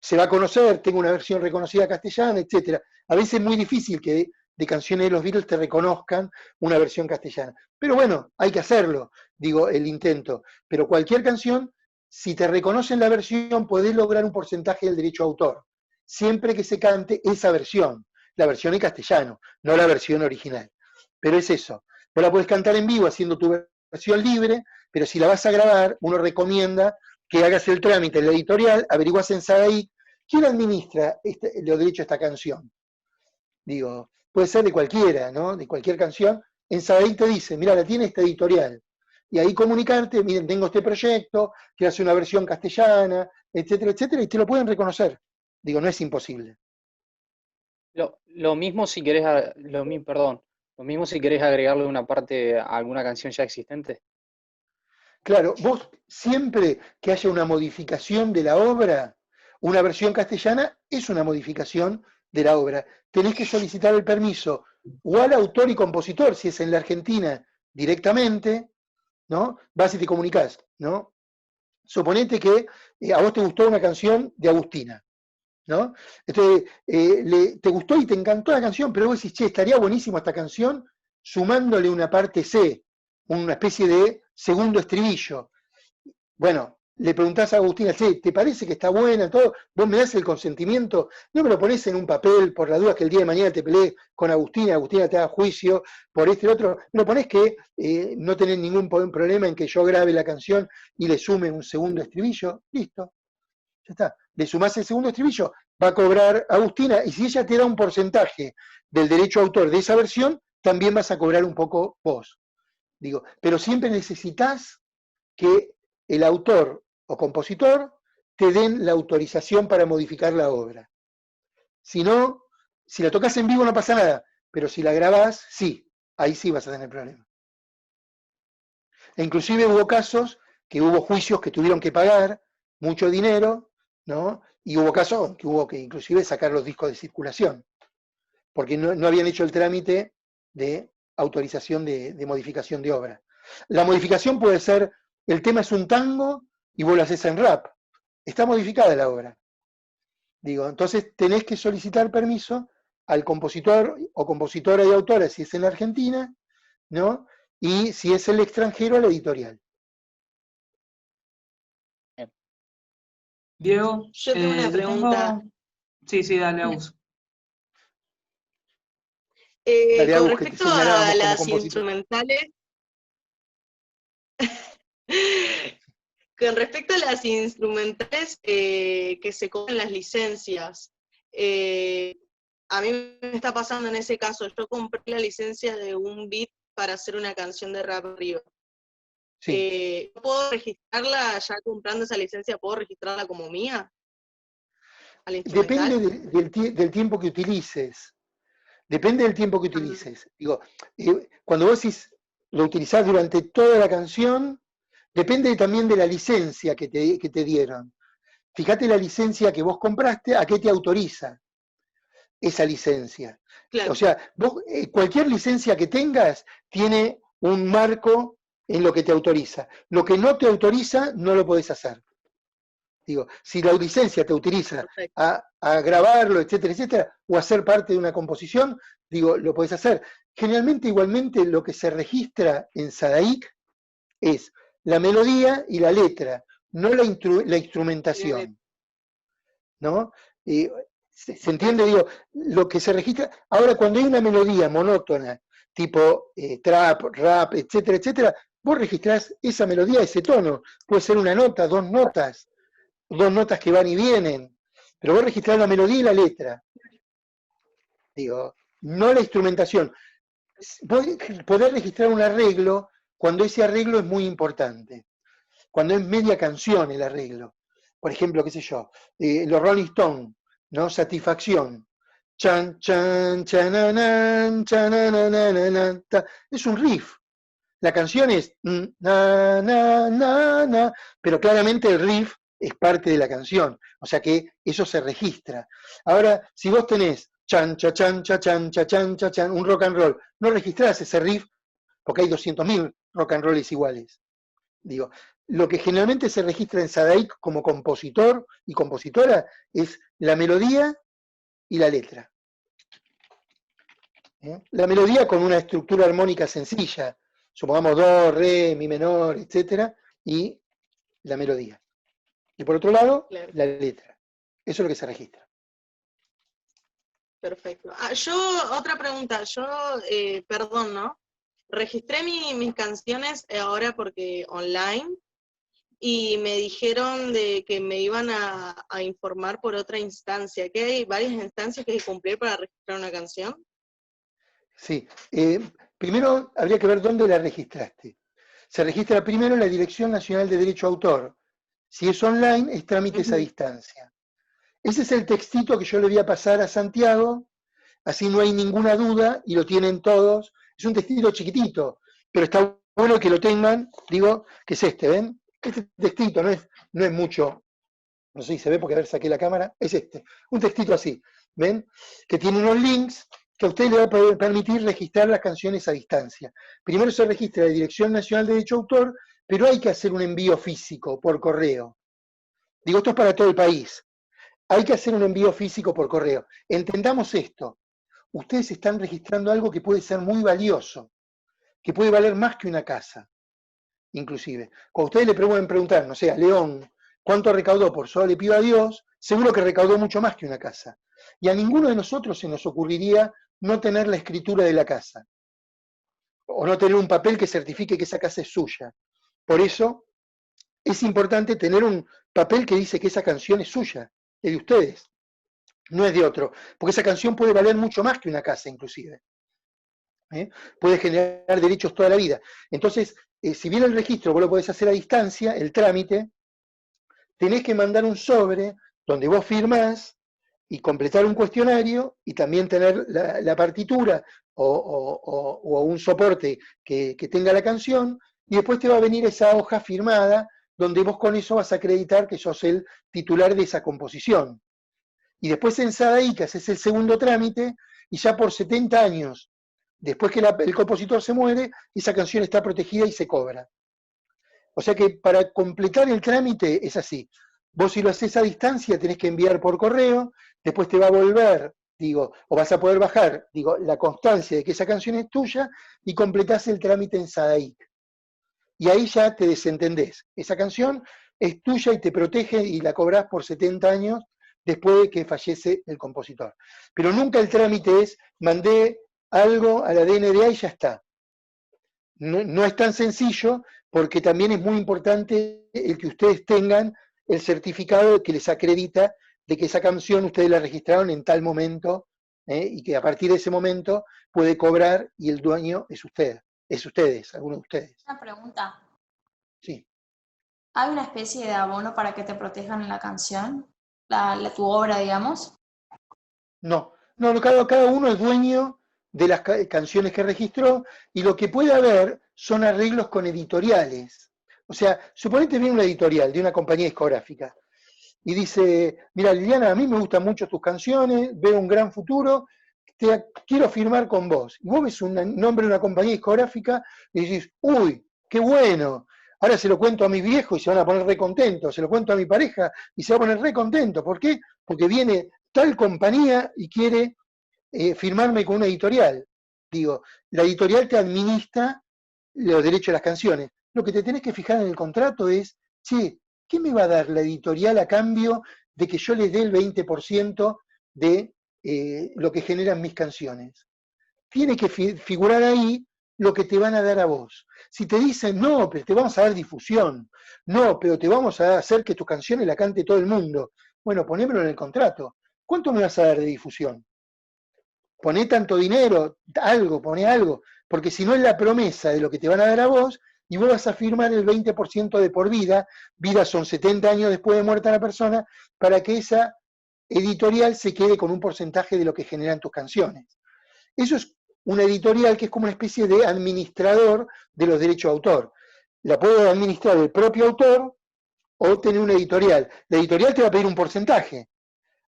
[SPEAKER 1] se va a conocer, tengo una versión reconocida castellana, etcétera. A veces es muy difícil que de canciones de los Beatles te reconozcan una versión castellana. Pero bueno, hay que hacerlo, digo, el intento. Pero cualquier canción, si te reconocen la versión, podés lograr un porcentaje del derecho a autor, siempre que se cante esa versión, la versión en castellano, no la versión original. Pero es eso, vos la podés cantar en vivo haciendo tu versión libre, pero si la vas a grabar, uno recomienda que hagas el trámite en la editorial, averiguás en Sadaic quién administra los derechos a esta canción. Digo, puede ser de cualquiera, ¿no? De cualquier canción. En Sadaic te dice, mira, la tiene esta editorial. Y ahí comunicarte, miren, tengo este proyecto, quiero hacer una versión castellana, etcétera, etcétera, y te lo pueden reconocer. Digo, no es imposible.
[SPEAKER 3] Lo mismo si querés, perdón, lo mismo si querés agregarle una parte a alguna canción ya existente.
[SPEAKER 1] Claro, vos siempre que haya una modificación de la obra, una versión castellana es una modificación de la obra. Tenés que solicitar el permiso o al autor y compositor, si es en la Argentina, directamente, ¿no? Vas y te comunicás, ¿no? Suponete que a vos te gustó una canción de Agustina, ¿no? Entonces, te gustó y te encantó la canción, pero vos decís, che, estaría buenísimo esta canción sumándole una parte C, una especie de segundo estribillo. Bueno, le preguntás a Agustina, che, ¿te parece que está buena? Todo, vos me das el consentimiento, no me lo ponés en un papel por la duda que el día de mañana te pelees con Agustina te haga juicio por este y otro, me lo ponés que no tenés ningún problema en que yo grabe la canción y le sume un segundo estribillo, listo, ya está. Le sumás el segundo estribillo, va a cobrar Agustina, y si ella te da un porcentaje del derecho a autor de esa versión, también vas a cobrar un poco vos. Digo, pero siempre necesitas que el autor o compositor te den la autorización para modificar la obra. Si no, si la tocas en vivo no pasa nada, pero si la grabás, sí, ahí sí vas a tener problemas. E inclusive hubo casos que hubo juicios que tuvieron que pagar mucho dinero, ¿no? Y hubo casos que hubo que inclusive sacar los discos de circulación, porque no habían hecho el trámite de autorización de modificación de obra. La modificación puede ser, el tema es un tango y vos lo haces en rap. Está modificada la obra. Digo, entonces tenés que solicitar permiso al compositor o compositora y autora si es en la Argentina, ¿no? Y si es el extranjero, a la editorial.
[SPEAKER 4] Diego,
[SPEAKER 5] Yo tengo una pregunta.
[SPEAKER 4] Sí, dale, Agus.
[SPEAKER 1] Dale,
[SPEAKER 5] Con
[SPEAKER 1] Agus, que te
[SPEAKER 5] respecto a
[SPEAKER 1] señalábamos como
[SPEAKER 5] las
[SPEAKER 1] compositor.
[SPEAKER 5] instrumentales, con respecto a las instrumentales que se cobran las licencias, a mí me está pasando en ese caso, yo compré la licencia de un beat para hacer una canción de rap arriba.
[SPEAKER 1] Sí.
[SPEAKER 5] ¿Puedo registrarla ya comprando esa licencia? ¿Puedo registrarla como mía? al instrumental.
[SPEAKER 1] Depende del tiempo que utilices. Depende del tiempo que utilices. Digo, cuando vos decís, lo utilizás durante toda la canción, depende también de la licencia que te dieron. Fíjate la licencia que vos compraste, a qué te autoriza esa licencia.
[SPEAKER 5] Claro.
[SPEAKER 1] O sea, vos, cualquier licencia que tengas tiene un marco en lo que te autoriza. Lo que no te autoriza, no lo podés hacer. Digo, si la licencia te autoriza a grabarlo, etcétera, etcétera, o a ser parte de una composición, digo, lo podés hacer. Generalmente, igualmente, lo que se registra en Sadaic es la melodía y la letra, no la instrumentación. ¿No? ¿Se entiende? Digo, lo que se registra. Ahora, cuando hay una melodía monótona, tipo trap, rap, etcétera, etcétera, vos registrás esa melodía, ese tono. Puede ser una nota, dos notas que van y vienen, pero vos registrás la melodía y la letra. Digo, no la instrumentación. Poder registrar un arreglo cuando ese arreglo es muy importante. Cuando es media canción el arreglo. Por ejemplo, qué sé yo, los Rolling Stones, ¿no? Satisfacción. Chan, chan, chananan, chananananan, ta. Es un riff. La canción es na, na, na, na, pero claramente el riff es parte de la canción. O sea que eso se registra. Ahora, si vos tenés chan, cha, chan, cha, chan, cha, chan, cha, chan, un rock and roll, no registrás ese riff porque hay 200.000 rock and rolls iguales. Digo, lo que generalmente se registra en Sadaic como compositor y compositora es la melodía y la letra. La melodía con una estructura armónica sencilla, supongamos do, re, mi menor, etcétera, y la melodía. Y por otro lado,
[SPEAKER 5] Claro.
[SPEAKER 1] la letra. Eso es lo que se registra.
[SPEAKER 5] Perfecto. Otra pregunta, perdón, ¿no? Registré mis canciones ahora porque online, y me dijeron de que me iban a informar por otra instancia, que hay varias instancias que hay que cumplir para registrar una canción.
[SPEAKER 1] Sí. Primero habría que ver dónde la registraste. Se registra primero en la Dirección Nacional de Derecho a Autor. Si es online, es trámites a distancia. Ese es el textito que yo le voy a pasar a Santiago, así no hay ninguna duda y lo tienen todos. Es un textito chiquitito, pero está bueno que lo tengan, digo, que es este, ¿ven? Este textito no es mucho, no sé si se ve porque a ver, saqué la cámara, es este, un textito así, ¿ven? Que tiene unos links que a usted le va a poder permitir registrar las canciones a distancia. Primero se registra la Dirección Nacional de Derecho a Autor, pero hay que hacer un envío físico por correo. Digo, esto es para todo el país. Hay que hacer un envío físico por correo. Entendamos esto. Ustedes están registrando algo que puede ser muy valioso, que puede valer más que una casa, inclusive. Cuando ustedes le pueden preguntar, no sé, a León, ¿cuánto recaudó por Solo le pido a Dios? Seguro que recaudó mucho más que una casa. Y a ninguno de nosotros se nos ocurriría no tener la escritura de la casa, o no tener un papel que certifique que esa casa es suya. Por eso es importante tener un papel que dice que esa canción es suya, es de ustedes, no es de otro, porque esa canción puede valer mucho más que una casa, inclusive. Puede generar derechos toda la vida. Entonces, si bien el registro vos lo podés hacer a distancia, el trámite, tenés que mandar un sobre donde vos firmás y completar un cuestionario y también tener la partitura o un soporte que tenga la canción, y después te va a venir esa hoja firmada donde vos con eso vas a acreditar que sos el titular de esa composición. Y después en Sadaic haces el segundo trámite y ya por 70 años, después que el compositor se muere, esa canción está protegida y se cobra. O sea que para completar el trámite es así. Vos si lo haces a distancia tenés que enviar por correo, después te va a volver, digo, o vas a poder bajar, digo, la constancia de que esa canción es tuya y completás el trámite en Sadaic. Y ahí ya te desentendés. Esa canción es tuya y te protege y la cobrás por 70 años después de que fallece el compositor. Pero nunca el trámite es, mandé algo a la DNDA y ya está. No es tan sencillo porque también es muy importante el que ustedes tengan el certificado que les acredita de que esa canción ustedes la registraron en tal momento y que a partir de ese momento puede cobrar y el dueño es usted. Es ustedes, alguno de ustedes.
[SPEAKER 6] Una pregunta.
[SPEAKER 1] Sí.
[SPEAKER 6] ¿Hay una especie de abono para que te protejan la canción? tu obra, digamos?
[SPEAKER 1] No, cada uno es dueño de las canciones que registró, y lo que puede haber son arreglos con editoriales. O sea, suponete viene una editorial de una compañía discográfica y dice, mira Liliana, a mí me gustan mucho tus canciones, veo un gran futuro, quiero firmar con vos. Y vos ves un nombre de una compañía discográfica y decís, uy, qué bueno, ahora se lo cuento a mis viejos y se van a poner re contentos, se lo cuento a mi pareja y se va a poner re contento. ¿Por qué? Porque viene tal compañía y quiere firmarme con una editorial. Digo, la editorial te administra los derechos de las canciones. Lo que te tenés que fijar en el contrato es, che, ¿qué me va a dar la editorial a cambio de que yo les dé el 20% de lo que generan mis canciones? Tiene que figurar ahí lo que te van a dar a vos. Si te dicen, no, pero te vamos a dar difusión, no, pero te vamos a hacer que tus canciones la cante todo el mundo, bueno, ponémelo en el contrato. ¿Cuánto me vas a dar de difusión? Poné tanto dinero, poné algo, porque si no es la promesa de lo que te van a dar a vos, y vos vas a firmar el 20% de por vida son 70 años después de muerta la persona, para que esa editorial se quede con un porcentaje de lo que generan tus canciones. Eso es una editorial que es como una especie de administrador de los derechos de autor. La puede administrar el propio autor o tener una editorial. La editorial te va a pedir un porcentaje.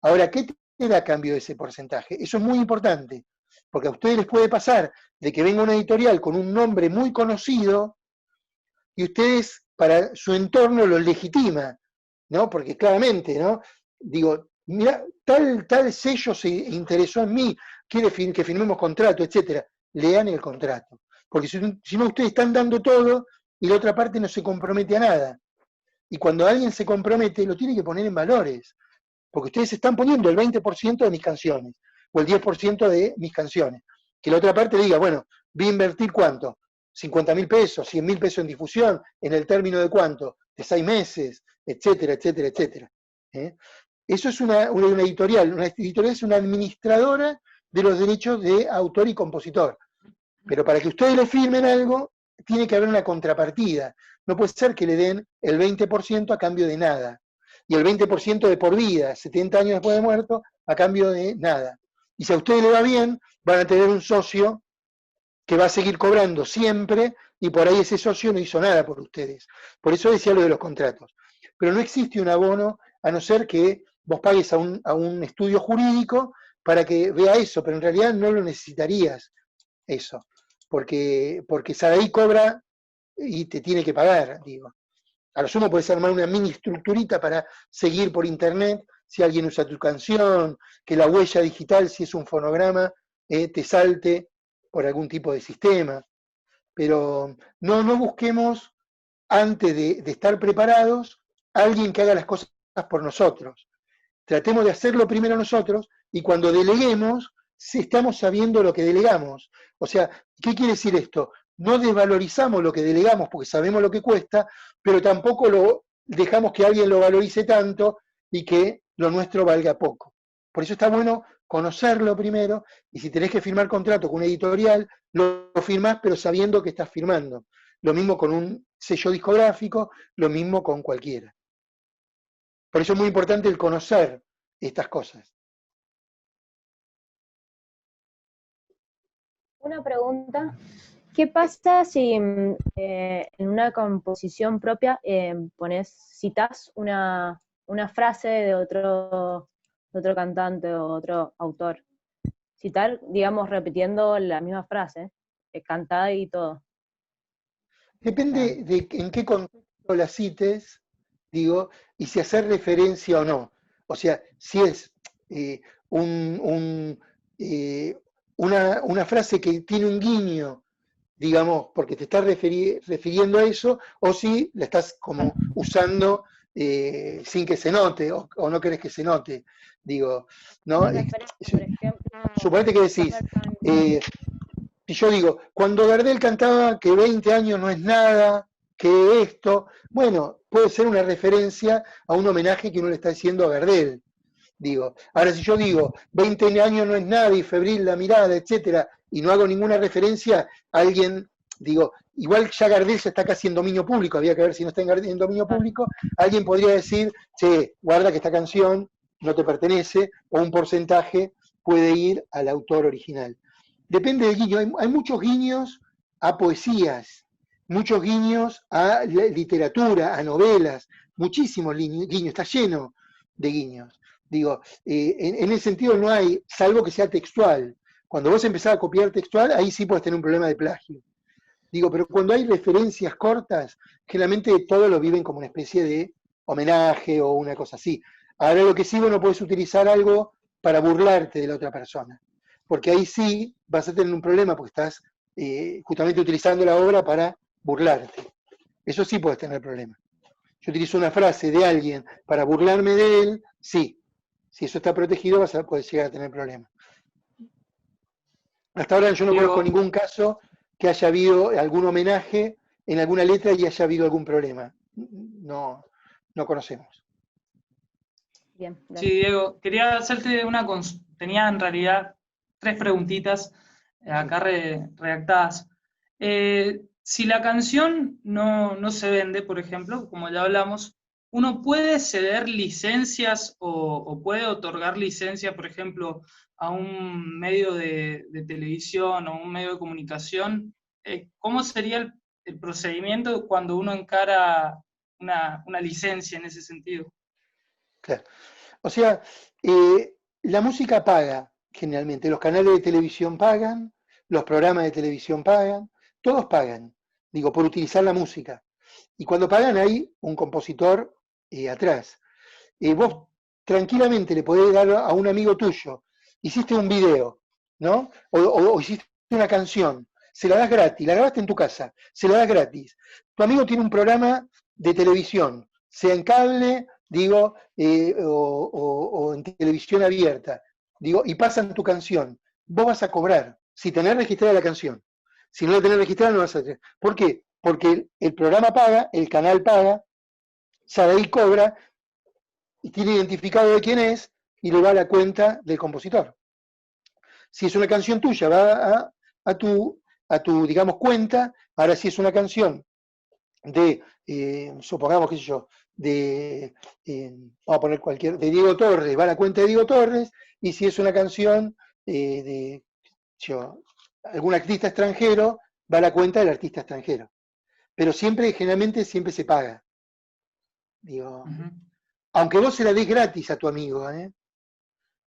[SPEAKER 1] Ahora, ¿qué te da a cambio de ese porcentaje? Eso es muy importante, porque a ustedes les puede pasar de que venga una editorial con un nombre muy conocido y ustedes, para su entorno, lo legitima, ¿no? Porque claramente, ¿no? Digo, mira, tal sello se interesó en mí, quiere que firmemos contrato, etcétera. Lean el contrato. Porque si no, ustedes están dando todo y la otra parte no se compromete a nada. Y cuando alguien se compromete, lo tiene que poner en valores. Porque ustedes están poniendo el 20% de mis canciones, o el 10% de mis canciones. Que la otra parte diga, bueno, voy a invertir ¿cuánto? 50.000 pesos, 100.000 pesos en difusión, ¿en el término de cuánto? De 6 meses, etcétera, etcétera, etcétera. Eso es una editorial. Una editorial es una administradora de los derechos de autor y compositor. Pero para que ustedes le firmen algo, tiene que haber una contrapartida. No puede ser que le den el 20% a cambio de nada. Y el 20% de por vida, 70 años después de muerto, a cambio de nada. Y si a ustedes le va bien, van a tener un socio que va a seguir cobrando siempre, y por ahí ese socio no hizo nada por ustedes. Por eso decía lo de los contratos. Pero no existe un abono, a no ser que vos pagues a un estudio jurídico para que vea eso, pero en realidad no lo necesitarías eso, porque Sadaí cobra y te tiene que pagar, digo. A lo sumo puedes armar una mini estructurita para seguir por internet, si alguien usa tu canción, que la huella digital, si es un fonograma, te salte por algún tipo de sistema. Pero no busquemos, antes de estar preparados, a alguien que haga las cosas por nosotros. Tratemos de hacerlo primero nosotros, y cuando deleguemos, si estamos sabiendo lo que delegamos. O sea, ¿qué quiere decir esto? No desvalorizamos lo que delegamos porque sabemos lo que cuesta, pero tampoco lo dejamos que alguien lo valorice tanto y que lo nuestro valga poco. Por eso está bueno conocerlo primero, y si tenés que firmar contrato con una editorial, lo firmás, pero sabiendo que estás firmando. Lo mismo con un sello discográfico, lo mismo con cualquiera. Por eso es muy importante el conocer estas cosas.
[SPEAKER 7] Una pregunta. ¿Qué pasa si en una composición propia citas una frase de otro cantante o otro autor? Citar, digamos, repitiendo la misma frase, cantada y todo.
[SPEAKER 1] Depende de en qué contexto la cites, digo, y si hacer referencia o no. O sea, si es una frase que tiene un guiño, digamos, porque te estás refiriendo a eso, o si la estás como usando sin que se note, o no querés que se note, digo, ¿no?
[SPEAKER 7] Por ejemplo,
[SPEAKER 1] Suponete que decís, si yo digo, cuando Gardel cantaba que 20 años no es nada, que esto, bueno, puede ser una referencia a un homenaje que uno le está haciendo a Gardel, digo. Ahora, si yo digo, 20 años no es nada, y febril la mirada, etcétera, y no hago ninguna referencia a alguien, digo, igual ya Gardel ya está casi en dominio público, había que ver si no está en dominio público, alguien podría decir, che, guarda que esta canción no te pertenece, o un porcentaje puede ir al autor original. Depende del guiño. Hay muchos guiños a poesías, muchos guiños a literatura, a novelas, muchísimos guiños, está lleno de guiños. Digo, en ese sentido no hay, salvo que sea textual. Cuando vos empezás a copiar textual, ahí sí puedes tener un problema de plagio. Digo, pero cuando hay referencias cortas, generalmente todos lo viven como una especie de homenaje o una cosa así. Ahora lo que sí, vos no podés utilizar algo para burlarte de la otra persona, porque ahí sí vas a tener un problema porque estás justamente utilizando la obra para burlarte. Eso sí puedes tener problema. Yo utilizo una frase de alguien para burlarme de él, sí. Si eso está protegido, vas a poder llegar a tener problemas. Hasta ahora yo no conozco ningún caso que haya habido algún homenaje en alguna letra y haya habido algún problema. No conocemos.
[SPEAKER 7] Bien,
[SPEAKER 4] Sí,
[SPEAKER 7] gracias.
[SPEAKER 4] Diego, quería hacerte tenía en realidad 3 preguntitas acá redactadas. Si la canción no se vende, por ejemplo, como ya hablamos, ¿uno puede ceder licencias o puede otorgar licencia, por ejemplo, a un medio de televisión o un medio de comunicación? ¿Cómo sería el procedimiento cuando uno encara una licencia en ese sentido?
[SPEAKER 1] Claro. O sea, la música paga generalmente. Los canales de televisión pagan, los programas de televisión pagan, todos pagan, digo, por utilizar la música. Y cuando pagan hay un compositor atrás. Vos tranquilamente le podés dar a un amigo tuyo, hiciste un video, ¿no? O hiciste una canción, se la das gratis, la grabaste en tu casa, se la das gratis. Tu amigo tiene un programa de televisión, sea en cable, digo, o en televisión abierta, digo, y pasan tu canción. Vos vas a cobrar, si tenés registrada la canción. Si no la tenés registrada, no vas a tener. ¿Por qué? Porque el programa paga, el canal paga, Sadaí cobra, y tiene identificado de quién es, y le va a la cuenta del compositor. Si es una canción tuya, va a tu, digamos, cuenta. Ahora, si es una canción de, supongamos, qué sé yo, vamos a poner cualquier, de Diego Torres, va a la cuenta de Diego Torres, y si es una canción de algún artista extranjero, va a la cuenta del artista extranjero. Pero siempre, generalmente, siempre se paga. Digo, aunque vos se la des gratis a tu amigo,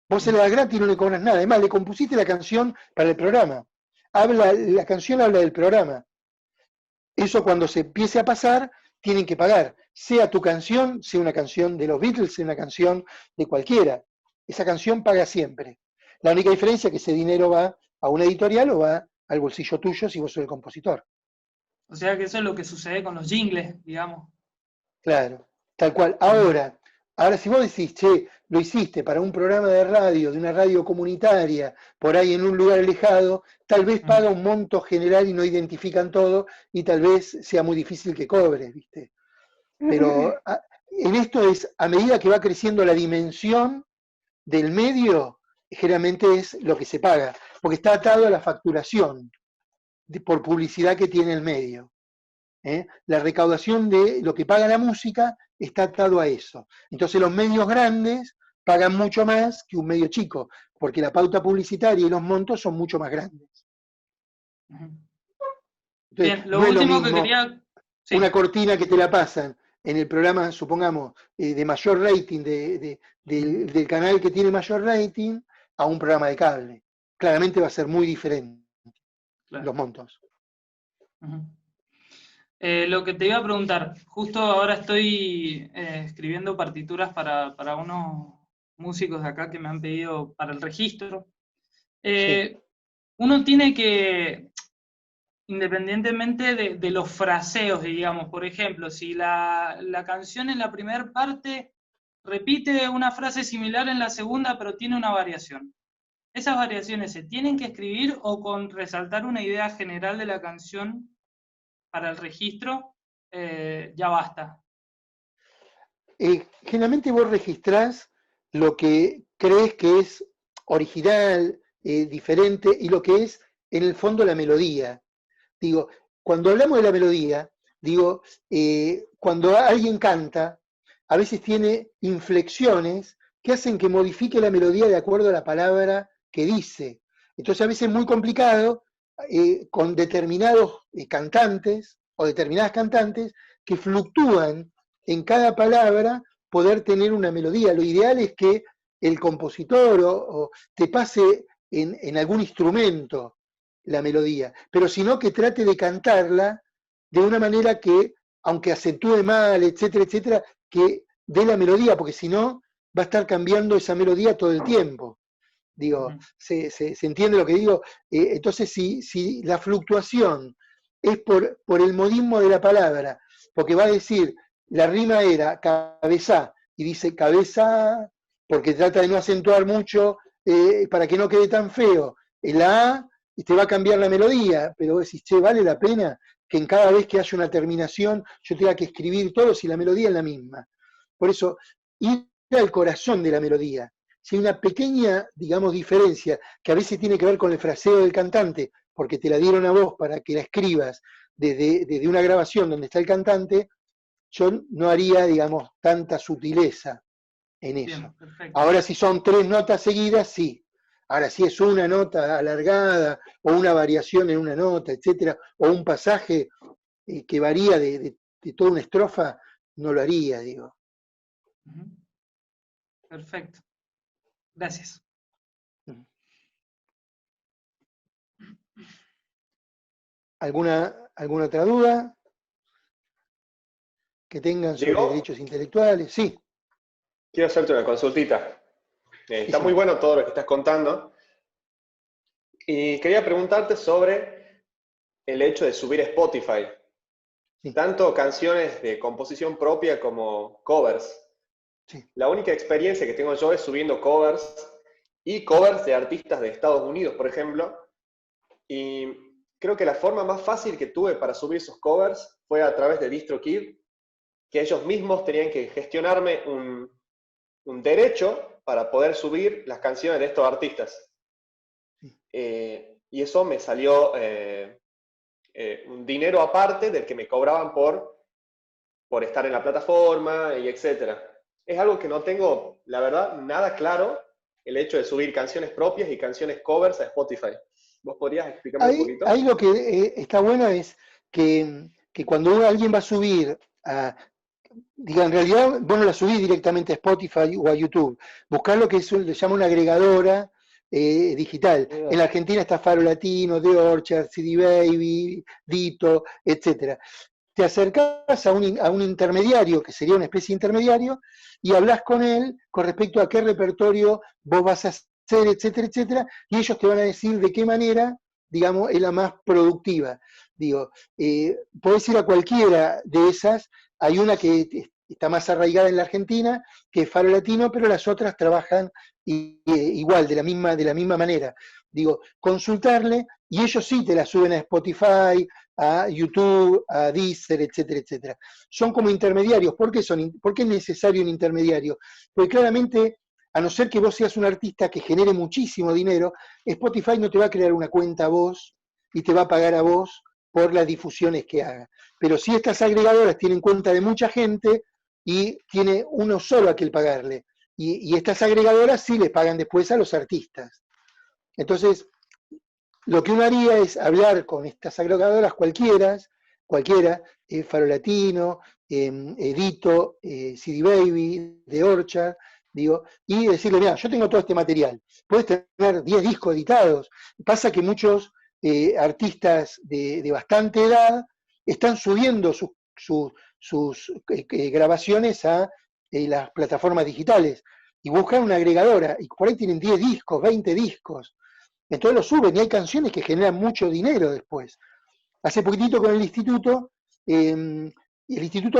[SPEAKER 1] vos se la das gratis y no le cobras nada. Además, le compusiste la canción para el programa. La canción habla del programa. Eso cuando se empiece a pasar, tienen que pagar. Sea tu canción, sea una canción de los Beatles, sea una canción de cualquiera. Esa canción paga siempre. La única diferencia es que ese dinero va a una editorial o va al bolsillo tuyo si vos sos el compositor.
[SPEAKER 4] O sea que eso es lo que sucede con los jingles, digamos.
[SPEAKER 1] Claro, tal cual. Ahora si vos decís, che, lo hiciste para un programa de radio, de una radio comunitaria, por ahí en un lugar alejado, tal vez paga un monto general y no identifican todo, y tal vez sea muy difícil que cobres, ¿viste? Pero en esto es, a medida que va creciendo la dimensión del medio, generalmente es lo que se paga, porque está atado a la facturación por publicidad que tiene el medio. La recaudación de lo que paga la música está atado a eso. Entonces los medios grandes pagan mucho más que un medio chico, porque la pauta publicitaria y los montos son mucho más grandes. Entonces,
[SPEAKER 4] Bien, lo
[SPEAKER 1] no es
[SPEAKER 4] último
[SPEAKER 1] mismo
[SPEAKER 4] que quería... Sí.
[SPEAKER 1] una cortina que te la pasan en el programa, supongamos, de mayor rating, del canal que tiene mayor rating, a un programa de cable. Claramente va a ser muy diferente los montos.
[SPEAKER 4] Lo que te iba a preguntar, justo ahora estoy escribiendo partituras para unos músicos de acá que me han pedido para el registro.
[SPEAKER 1] Sí.
[SPEAKER 4] Uno tiene que, independientemente de los fraseos, digamos, por ejemplo, si la canción en la primera parte repite una frase similar en la segunda, pero tiene una variación. ¿Esas variaciones se tienen que escribir o con resaltar una idea general de la canción para el registro, ya basta?
[SPEAKER 1] Generalmente vos registrás lo que crees que es original, diferente, y lo que es, en el fondo, la melodía. Digo, cuando hablamos de la melodía, digo, cuando alguien canta, a veces tiene inflexiones que hacen que modifique la melodía de acuerdo a la palabra que dice. Entonces a veces es muy complicado con determinados cantantes o determinadas cantantes que fluctúan en cada palabra poder tener una melodía. Lo ideal es que el compositor o te pase en algún instrumento la melodía, pero si no que trate de cantarla de una manera que, aunque acentúe mal, etcétera, etcétera, que dé la melodía, porque si no va a estar cambiando esa melodía todo el tiempo. Digo, ¿se entiende lo que digo? Entonces, si la fluctuación es por el modismo de la palabra, porque va a decir, la rima era cabeza, y dice cabeza, porque trata de no acentuar mucho para que no quede tan feo, la A, y te va a cambiar la melodía, pero vos decís, che, ¿vale la pena que en cada vez que haya una terminación yo tenga que escribir todo si la melodía es la misma? Por eso, ir al corazón de la melodía. Si hay una pequeña, digamos, diferencia, que a veces tiene que ver con el fraseo del cantante, porque te la dieron a vos para que la escribas desde una grabación donde está el cantante, yo no haría, digamos, tanta sutileza en eso.
[SPEAKER 4] Bien, perfecto.
[SPEAKER 1] Ahora, si son 3 notas seguidas, sí. Ahora, si es una nota alargada, o una variación en una nota, etcétera, o un pasaje que varía de toda una estrofa, no lo haría, digo.
[SPEAKER 4] Ujú. Perfecto. Gracias.
[SPEAKER 1] ¿Alguna otra duda que tengan sobre
[SPEAKER 8] ¿Diego?
[SPEAKER 1] derechos intelectuales? Sí.
[SPEAKER 8] Quiero hacerte una consultita. Está
[SPEAKER 1] Sí.
[SPEAKER 8] muy bueno todo lo que estás contando. Y quería preguntarte sobre el hecho de subir a Spotify.
[SPEAKER 1] Sí.
[SPEAKER 8] Tanto canciones de composición propia como covers.
[SPEAKER 1] Sí.
[SPEAKER 8] La única experiencia que tengo yo es subiendo covers y covers de artistas de Estados Unidos, por ejemplo. Y creo que la forma más fácil que tuve para subir esos covers fue a través de DistroKid, que ellos mismos tenían que gestionarme un derecho para poder subir las canciones de estos artistas. Y eso me salió un dinero aparte del que me cobraban por estar en la plataforma y etcétera. Es algo que no tengo, la verdad, nada claro, el hecho de subir canciones propias y canciones covers a Spotify. ¿Vos podrías explicarme un poquito?
[SPEAKER 1] Ahí lo que está bueno es que cuando alguien va a subir diga, en realidad vos no la subís directamente a Spotify o a YouTube, buscar lo que le llama una agregadora digital. En la Argentina está Faro Latino, The Orchard, CD Baby, Dito, etc. Te acercás a un intermediario, que sería una especie de intermediario, y hablas con él con respecto a qué repertorio vos vas a hacer, etcétera, etcétera, y ellos te van a decir de qué manera, digamos, es la más productiva. Digo, podés ir a cualquiera de esas, hay una que está más arraigada en la Argentina, que es Faro Latino, pero las otras trabajan igual, de la misma manera. Digo, consultarle, y ellos sí te la suben a Spotify, a YouTube, a Deezer, etcétera, etcétera. Son como intermediarios. ¿Por qué es necesario un intermediario? Porque claramente, a no ser que vos seas un artista que genere muchísimo dinero, Spotify no te va a crear una cuenta a vos y te va a pagar a vos por las difusiones que haga. Pero si estas agregadoras tienen cuenta de mucha gente y tiene uno solo a quien pagarle. Y estas agregadoras sí les pagan después a los artistas. Entonces, lo que uno haría es hablar con estas agregadoras cualquiera, Faro Latino, Edito, CD Baby, The Orchard, digo, y decirle, mira, yo tengo todo este material, puedes tener 10 discos editados. Pasa que muchos artistas de bastante edad están subiendo sus grabaciones a las plataformas digitales y buscan una agregadora, y por ahí tienen 10 discos, 20 discos. Entonces lo suben y hay canciones que generan mucho dinero después. Hace poquitito con el instituto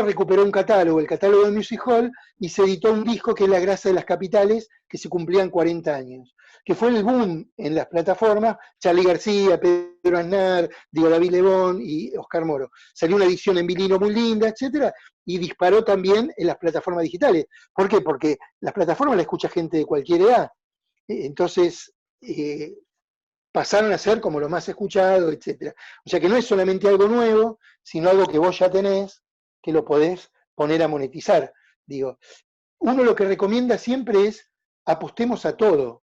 [SPEAKER 1] recuperó un catálogo, el catálogo de Music Hall, y se editó un disco que es La Grasa de las Capitales, que se cumplían 40 años, que fue el boom en las plataformas. Charly García, Pedro Aznar, David Lebón y Oscar Moro. Salió una edición en vinilo muy linda, etcétera, y disparó también en las plataformas digitales. ¿Por qué? Porque las plataformas las escucha gente de cualquier edad. Entonces, pasaron a ser como lo más escuchado, etc. O sea que no es solamente algo nuevo, sino algo que vos ya tenés, que lo podés poner a monetizar. Digo, uno lo que recomienda siempre es apostemos a todo.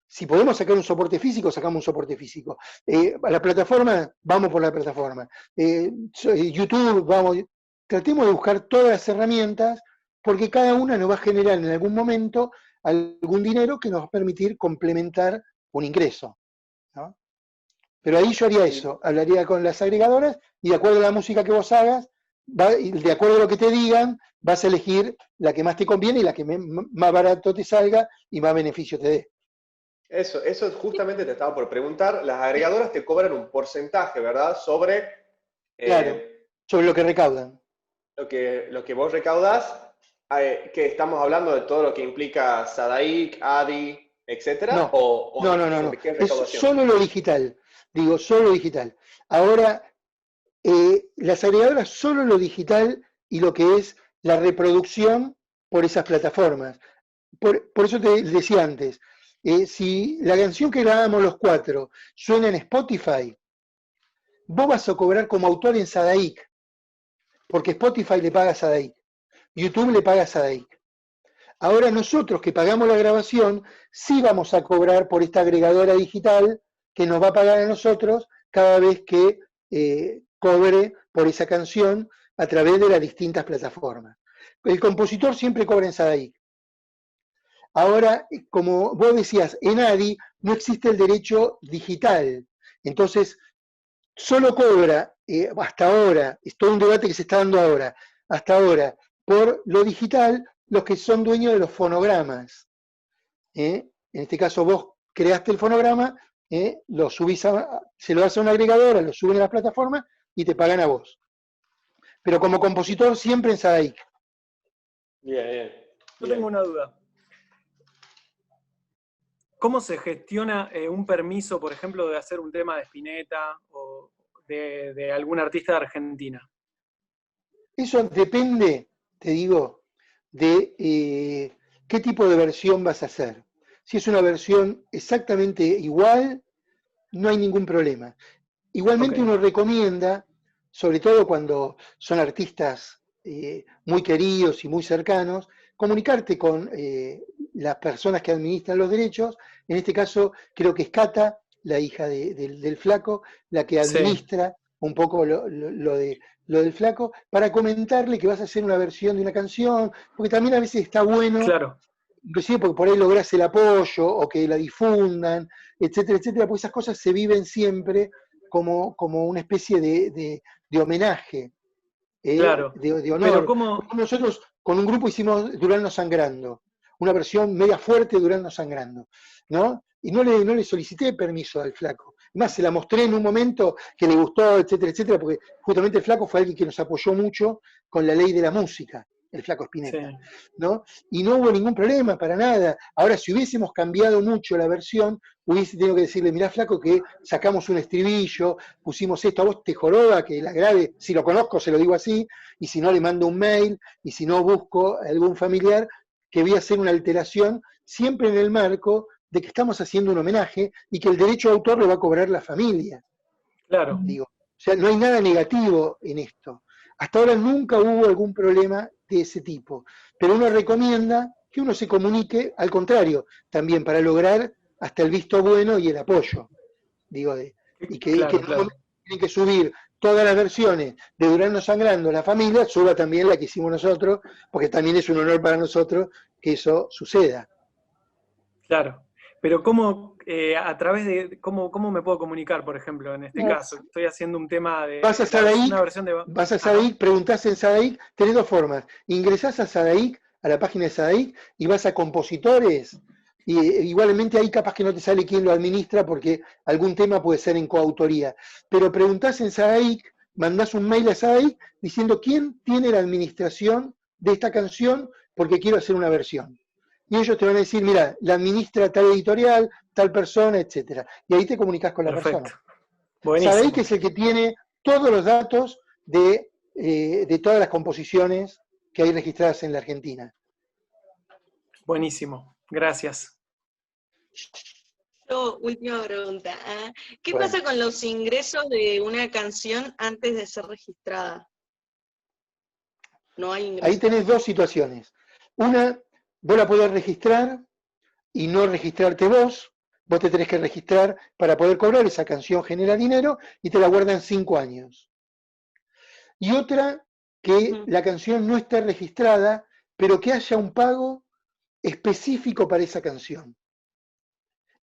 [SPEAKER 1] Si podemos sacar un soporte físico, sacamos un soporte físico. A la plataforma, vamos por la plataforma. YouTube, vamos. Tratemos de buscar todas las herramientas, porque cada una nos va a generar en algún momento algún dinero que nos va a permitir complementar un ingreso, ¿no? Pero ahí yo haría eso, hablaría con las agregadoras y de acuerdo a la música que vos hagas, y de acuerdo a lo que te digan, vas a elegir la que más te conviene y la que más barato te salga y más beneficio te dé.
[SPEAKER 8] Eso justamente te estaba por preguntar. Las agregadoras te cobran un porcentaje, ¿verdad? Sobre,
[SPEAKER 1] Claro, sobre lo que recaudan.
[SPEAKER 8] lo que vos recaudás, que estamos hablando de todo lo que implica Sadaic, ADI, etcétera,
[SPEAKER 1] No,
[SPEAKER 8] o
[SPEAKER 1] no.
[SPEAKER 8] sobre qué
[SPEAKER 1] Es
[SPEAKER 8] recaudación.
[SPEAKER 1] solo lo digital. Digo, solo digital. Ahora, las agregadoras solo lo digital y lo que es la reproducción por esas plataformas. Por eso te decía antes, si la canción que grabamos los 4 suena en Spotify, vos vas a cobrar como autor en Sadaic, porque Spotify le paga a Sadaic, YouTube le paga a Sadaic. Ahora nosotros que pagamos la grabación, sí vamos a cobrar por esta agregadora digital que nos va a pagar a nosotros cada vez que cobre por esa canción a través de las distintas plataformas. El compositor siempre cobra en Sadaic. Ahora, como vos decías, en ADI no existe el derecho digital. Entonces, solo cobra, hasta ahora, es todo un debate que se está dando ahora, hasta ahora, por lo digital, los que son dueños de los fonogramas. En este caso, vos creaste el fonograma, lo subís se lo das a una agregadora, lo suben a las plataformas y te pagan a vos. Pero como compositor, siempre en Sadaic.
[SPEAKER 8] Bien.
[SPEAKER 9] Yo tengo una duda. ¿Cómo se gestiona un permiso, por ejemplo, de hacer un tema de Spinetta o de algún artista de Argentina?
[SPEAKER 1] Eso depende, te digo, de qué tipo de versión vas a hacer. Si es una versión exactamente igual, no hay ningún problema. Igualmente uno recomienda, sobre todo cuando son artistas muy queridos y muy cercanos, comunicarte con las personas que administran los derechos. En este caso, creo que es Cata, la hija del Flaco, la que administra un poco lo del Flaco, para comentarle que vas a hacer una versión de una canción, porque también a veces está bueno, inclusive porque por ahí lográs el apoyo, o que la difundan, etcétera, etcétera, porque esas cosas se viven siempre como una especie de homenaje, de honor.
[SPEAKER 9] Pero ¿cómo?
[SPEAKER 1] Nosotros con un grupo hicimos Durano Sangrando, una versión media fuerte de Durano Sangrando, ¿no? Y no le solicité permiso al Flaco. Además, se la mostré en un momento que le gustó, etcétera, etcétera, porque justamente el Flaco fue alguien que nos apoyó mucho con la ley de la música, el Flaco Spinetta, ¿no? Y no hubo ningún problema, para nada. Ahora, si hubiésemos cambiado mucho la versión, hubiese tenido que decirle, mirá, Flaco, que sacamos un estribillo, pusimos esto, a vos te joroba que la grabe, si lo conozco se lo digo así, y si no le mando un mail, y si no busco a algún familiar, que voy a hacer una alteración, siempre en el marco de que estamos haciendo un homenaje y que el derecho de autor lo va a cobrar la familia.
[SPEAKER 9] Claro.
[SPEAKER 1] Digo, o sea, no hay nada negativo en esto. Hasta ahora nunca hubo algún problema de ese tipo. Pero uno recomienda que uno se comunique, al contrario, también para lograr hasta el visto bueno y el apoyo. Digo, y que no tienen que subir todas las versiones de Durano Sangrando la familia, suba también la que hicimos nosotros, porque también es un honor para nosotros que eso suceda.
[SPEAKER 9] Claro. Pero ¿cómo, a través de, cómo me puedo comunicar, por ejemplo, en este caso? Estoy haciendo un tema de...
[SPEAKER 1] Vas a Sadaic,
[SPEAKER 9] una versión de...
[SPEAKER 1] preguntás en Sadaic, tenés dos formas. Ingresás a Sadaic, a la página de Sadaic, y vas a compositores, y igualmente ahí capaz que no te sale quién lo administra, porque algún tema puede ser en coautoría. Pero preguntás en Sadaic, mandás un mail a Sadaic, diciendo quién tiene la administración de esta canción, porque quiero hacer una versión. Y ellos te van a decir, mira, la administra tal editorial, tal persona, etcétera. Y ahí te comunicas con la persona. Sadaic es el que tiene todos los datos de todas las composiciones que hay registradas en la Argentina.
[SPEAKER 9] Buenísimo, gracias.
[SPEAKER 5] Última pregunta. ¿Qué pasa con los ingresos de una canción antes de ser registrada? No hay ingresos.
[SPEAKER 1] Ahí tenés dos situaciones. Una, vos la podés registrar y no registrarte vos te tenés que registrar para poder cobrar, esa canción genera dinero y te la guardan 5 años. Y otra, que la canción no esté registrada, pero que haya un pago específico para esa canción.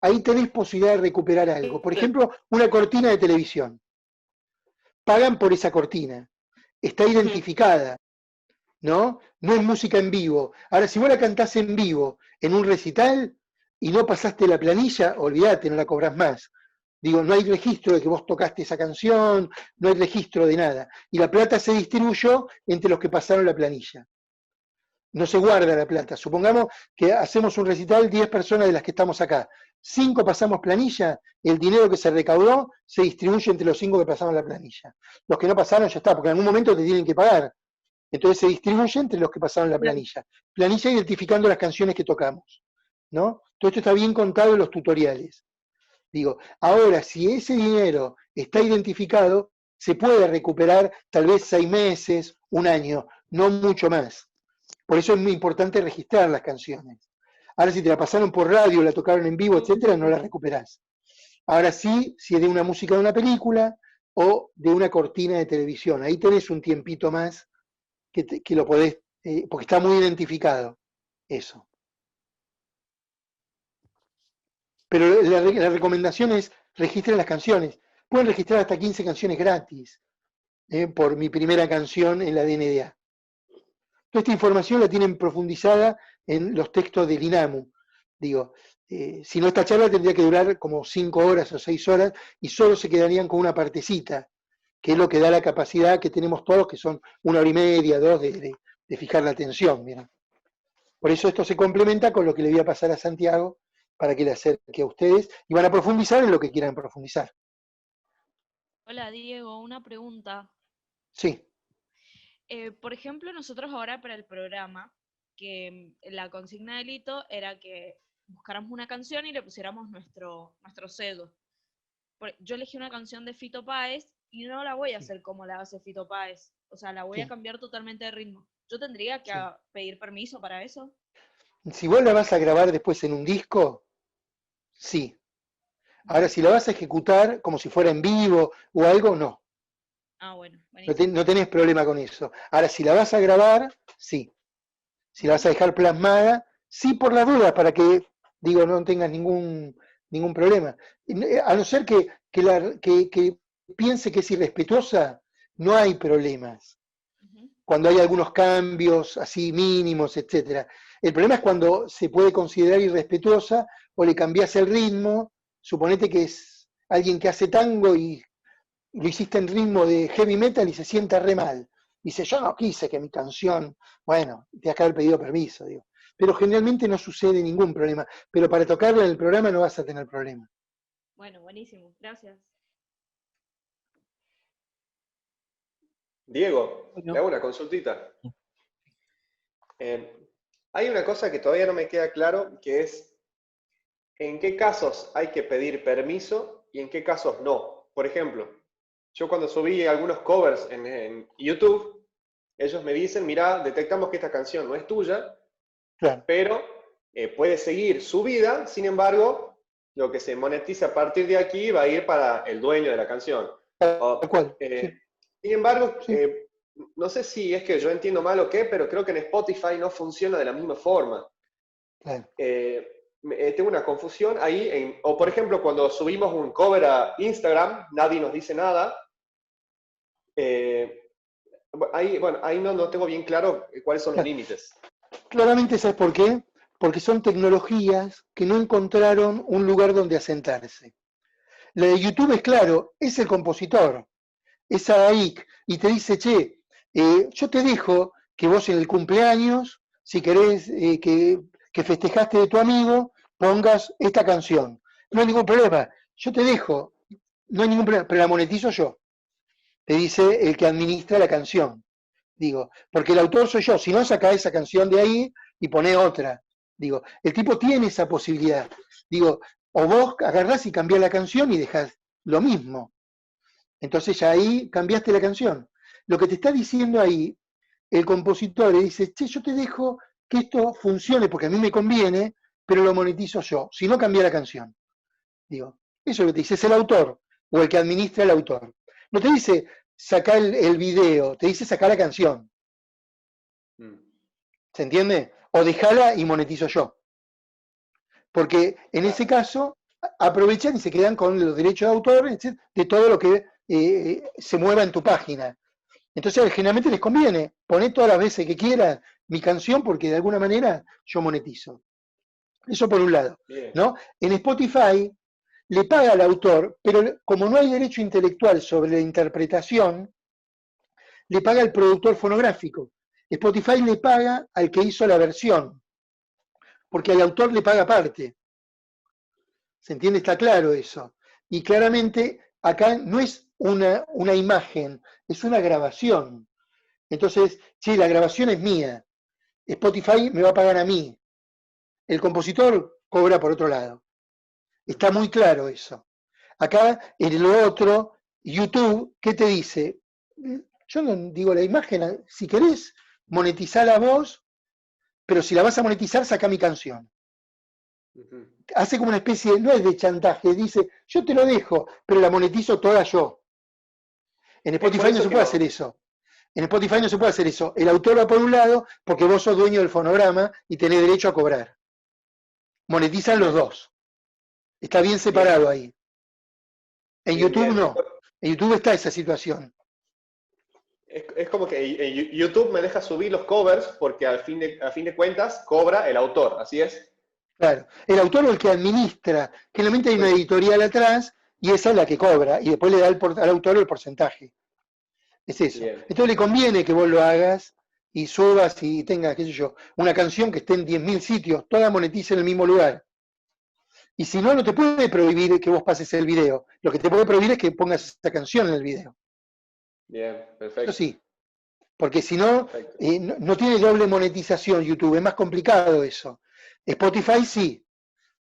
[SPEAKER 1] Ahí tenés posibilidad de recuperar algo. Por ejemplo, una cortina de televisión. Pagan por esa cortina. Está identificada, ¿no? No es música en vivo. Ahora, si vos la cantás en vivo en un recital y no pasaste la planilla, olvídate, no la cobrás más. Digo, no hay registro de que vos tocaste esa canción, no hay registro de nada. Y la plata se distribuyó entre los que pasaron la planilla. No se guarda la plata. Supongamos que hacemos un recital, 10 personas de las que estamos acá. 5 pasamos planilla, el dinero que se recaudó se distribuye entre los 5 que pasaron la planilla. Los que no pasaron ya está, porque en algún momento te tienen que pagar. Entonces se distribuye entre los que pasaron la planilla. Planilla identificando las canciones que tocamos, ¿no? Todo esto está bien contado en los tutoriales. Digo, ahora, si ese dinero está identificado, se puede recuperar tal vez 6 meses, 1 año, no mucho más. Por eso es muy importante registrar las canciones. Ahora, si te la pasaron por radio, la tocaron en vivo, etcétera, no la recuperás. Ahora sí, si es de una música de una película o de una cortina de televisión, ahí tenés un tiempito más que lo podés, porque está muy identificado eso. Pero la recomendación es registren las canciones. Pueden registrar hasta 15 canciones gratis por mi primera canción en la DNDA. Toda esta información la tienen profundizada en los textos del INAMU. Digo, si no, esta charla tendría que durar como 5 horas o 6 horas y solo se quedarían con una partecita, que es lo que da la capacidad que tenemos todos, que son 1 hora y media, 2 de fijar la atención. Mirá. Por eso esto se complementa con lo que le voy a pasar a Santiago para que le acerque a ustedes y van a profundizar en lo que quieran profundizar.
[SPEAKER 10] Hola Diego, una pregunta.
[SPEAKER 1] Sí.
[SPEAKER 10] Por ejemplo, nosotros ahora para el programa, que la consigna del hito era que buscáramos una canción y le pusiéramos nuestro sello. Yo elegí una canción de Fito Páez y no la voy a hacer como la hace Fito Páez. O sea, la voy a cambiar totalmente de ritmo. ¿Yo tendría que pedir permiso para eso?
[SPEAKER 1] Si vos la vas a grabar después en un disco, sí. Ahora, si la vas a ejecutar como si fuera en vivo o algo, no.
[SPEAKER 10] Ah, bueno.
[SPEAKER 1] No tenés problema con eso. Ahora, si la vas a grabar, sí. Si la vas a dejar plasmada, sí por la duda, para que, digo, no tengas ningún problema. A no ser que piense que es irrespetuosa, no hay problemas. Cuando hay algunos cambios así mínimos, etc. El problema es cuando se puede considerar irrespetuosa o le cambiás el ritmo. Suponete que es alguien que hace tango y lo hiciste en ritmo de heavy metal y se sienta re mal. Dice, yo no quise que mi canción, bueno, te has que haber pedido permiso, digo. Pero generalmente no sucede ningún problema. Pero para tocarla en el programa no vas a tener problema.
[SPEAKER 10] Bueno, buenísimo, gracias.
[SPEAKER 8] Diego, le hago una consultita. Hay una cosa que todavía no me queda claro, que es en qué casos hay que pedir permiso y en qué casos no. Por ejemplo, yo cuando subí algunos covers en YouTube, ellos me dicen, mirá, detectamos que esta canción no es tuya,
[SPEAKER 1] claro,
[SPEAKER 8] pero puede seguir su vida, sin embargo, lo que se monetiza a partir de aquí va a ir para el dueño de la canción.
[SPEAKER 1] Tal cual, sí.
[SPEAKER 8] Sin embargo,
[SPEAKER 1] Sí.
[SPEAKER 8] no sé si es que yo entiendo mal o qué, pero creo que en Spotify no funciona de la misma forma.
[SPEAKER 1] Claro.
[SPEAKER 8] Tengo una confusión ahí, o por ejemplo, cuando subimos un cover a Instagram, nadie nos dice nada. Ahí no tengo bien claro cuáles son los límites.
[SPEAKER 1] Claramente, ¿sabes por qué? Porque son tecnologías que no encontraron un lugar donde asentarse. La de YouTube es claro, es el compositor, es AIC, y te dice, che, yo te dejo que vos en el cumpleaños, si querés que festejaste de tu amigo, pongas esta canción. No hay ningún problema, yo te dejo, no hay ningún problema, pero la monetizo yo. Te dice el que administra la canción. Digo, porque el autor soy yo, si no, saca esa canción de ahí y pone otra. Digo, el tipo tiene esa posibilidad. Digo, o vos agarrás y cambiás la canción y dejás lo mismo. Entonces ya ahí cambiaste la canción. Lo que te está diciendo ahí, el compositor le dice, che, yo te dejo que esto funcione porque a mí me conviene, pero lo monetizo yo, si no cambia la canción. Digo, eso es lo que te dice, es el autor, o el que administra el autor. No te dice sacar el video, te dice sacar la canción. ¿Se entiende? O dejala y monetizo yo. Porque en ese caso aprovechan y se quedan con los derechos de autor de todo lo que se mueva en tu página. Entonces generalmente les conviene, poner todas las veces que quieras mi canción porque de alguna manera yo monetizo. Eso por un lado, ¿no? En Spotify le paga al autor, pero como no hay derecho intelectual sobre la interpretación, le paga el productor fonográfico. Spotify le paga al que hizo la versión, porque al autor le paga aparte. ¿Se entiende? Está claro eso. Y claramente acá no es una imagen, es una grabación. Entonces, sí, la grabación es mía. Spotify me va a pagar a mí. El compositor cobra por otro lado. Está muy claro eso. Acá, en lo otro, YouTube, ¿qué te dice? Yo no digo la imagen, si querés, monetizala vos, pero si la vas a monetizar, saca mi canción. Hace como una especie, no es de chantaje, dice, yo te lo dejo, pero la monetizo toda yo. En Spotify no se puede hacer eso. En Spotify no se puede hacer eso. El autor va por un lado porque vos sos dueño del fonograma y tenés derecho a cobrar. Monetizan los dos. Está bien separado ahí. En YouTube no. En YouTube está esa situación.
[SPEAKER 8] Es como que en YouTube me deja subir los covers porque a fin de cuentas cobra el autor, ¿así es?
[SPEAKER 1] Claro. El autor es el que administra. Generalmente hay una editorial atrás y esa es la que cobra y después le da al autor el porcentaje. Es eso.
[SPEAKER 8] Bien.
[SPEAKER 1] Entonces le conviene que vos lo hagas y subas y tengas, qué sé yo, una canción que esté en 10.000 sitios, toda monetiza en el mismo lugar. Y si no, no te puede prohibir que vos pases el video. Lo que te puede prohibir es que pongas esta canción en el video.
[SPEAKER 8] Bien, perfecto.
[SPEAKER 1] Eso sí. Porque si no, no tiene doble monetización YouTube, es más complicado eso. Spotify sí.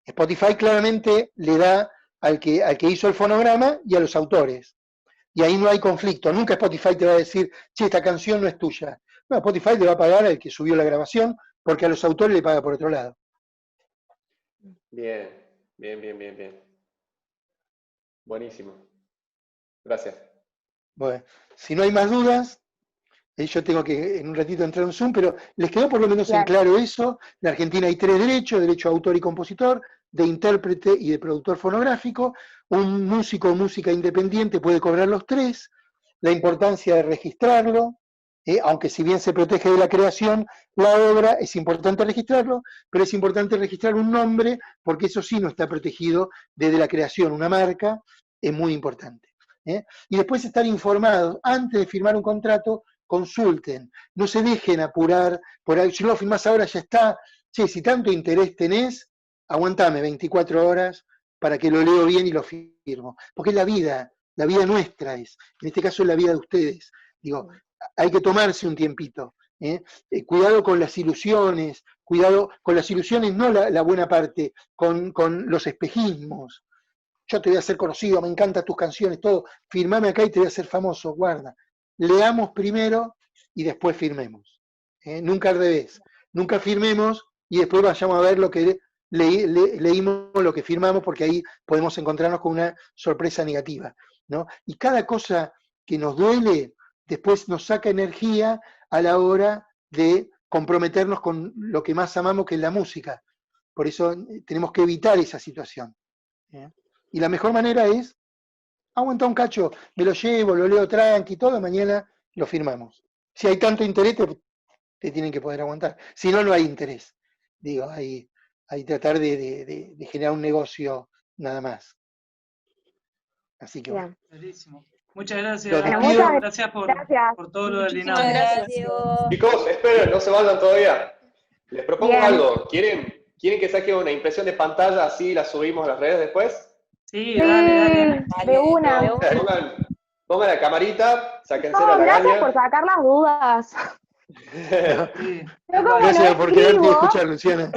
[SPEAKER 1] Spotify claramente le da al que hizo el fonograma y a los autores. Y ahí no hay conflicto. Nunca Spotify te va a decir, che, esta canción no es tuya. No, Spotify le va a pagar al que subió la grabación, porque a los autores le paga por otro lado.
[SPEAKER 8] Bien, bien. Buenísimo. Gracias.
[SPEAKER 1] Bueno, si no hay más dudas, yo tengo que en un ratito entrar en Zoom, pero les quedó por lo menos en claro eso. En Argentina hay 3 derechos, derecho a autor y compositor, de intérprete y de productor fonográfico. Un músico o música independiente puede cobrar los 3. La importancia de registrarlo, aunque si bien se protege de la creación, la obra, es importante registrarlo, pero es importante registrar un nombre, porque eso sí no está protegido desde la creación. Una marca es muy importante. Y después estar informados. Antes de firmar un contrato, consulten, no se dejen apurar, por ahí, si no lo firmás ahora ya está, che, si tanto interés tenés, aguantame 24 horas para que lo leo bien y lo firmo, porque es la vida nuestra es, en este caso es la vida de ustedes, digo, hay que tomarse un tiempito, cuidado con las ilusiones, no la buena parte, con los espejismos, yo te voy a hacer conocido, me encantan tus canciones, todo, firmame acá y te voy a hacer famoso, guarda. Leamos primero y después firmemos. Nunca al revés. Nunca firmemos y después vayamos a ver lo que leímos, lo que firmamos, porque ahí podemos encontrarnos con una sorpresa negativa, ¿no? Y cada cosa que nos duele, después nos saca energía a la hora de comprometernos con lo que más amamos, que es la música. Por eso tenemos que evitar esa situación. Y la mejor manera es aguanta un cacho, me lo llevo, lo leo tranqui, todo, mañana lo firmamos. Si hay tanto interés, te tienen que poder aguantar. Si no, no hay interés. Digo, hay tratar de generar un negocio nada más. Así que bueno.
[SPEAKER 4] Buenísimo. Muchas gracias. Gracias por todo lo del Linado.
[SPEAKER 8] Chicos, esperen, no se vayan todavía. Les propongo algo. ¿Quieren que saque una impresión de pantalla así la subimos a las redes después?
[SPEAKER 4] Sí, dale.
[SPEAKER 7] De una.
[SPEAKER 8] Pongan la camarita, sáquense la lagaña.
[SPEAKER 6] Gracias por sacar las dudas.
[SPEAKER 1] Gracias por quedarte y escuchar, Luciana.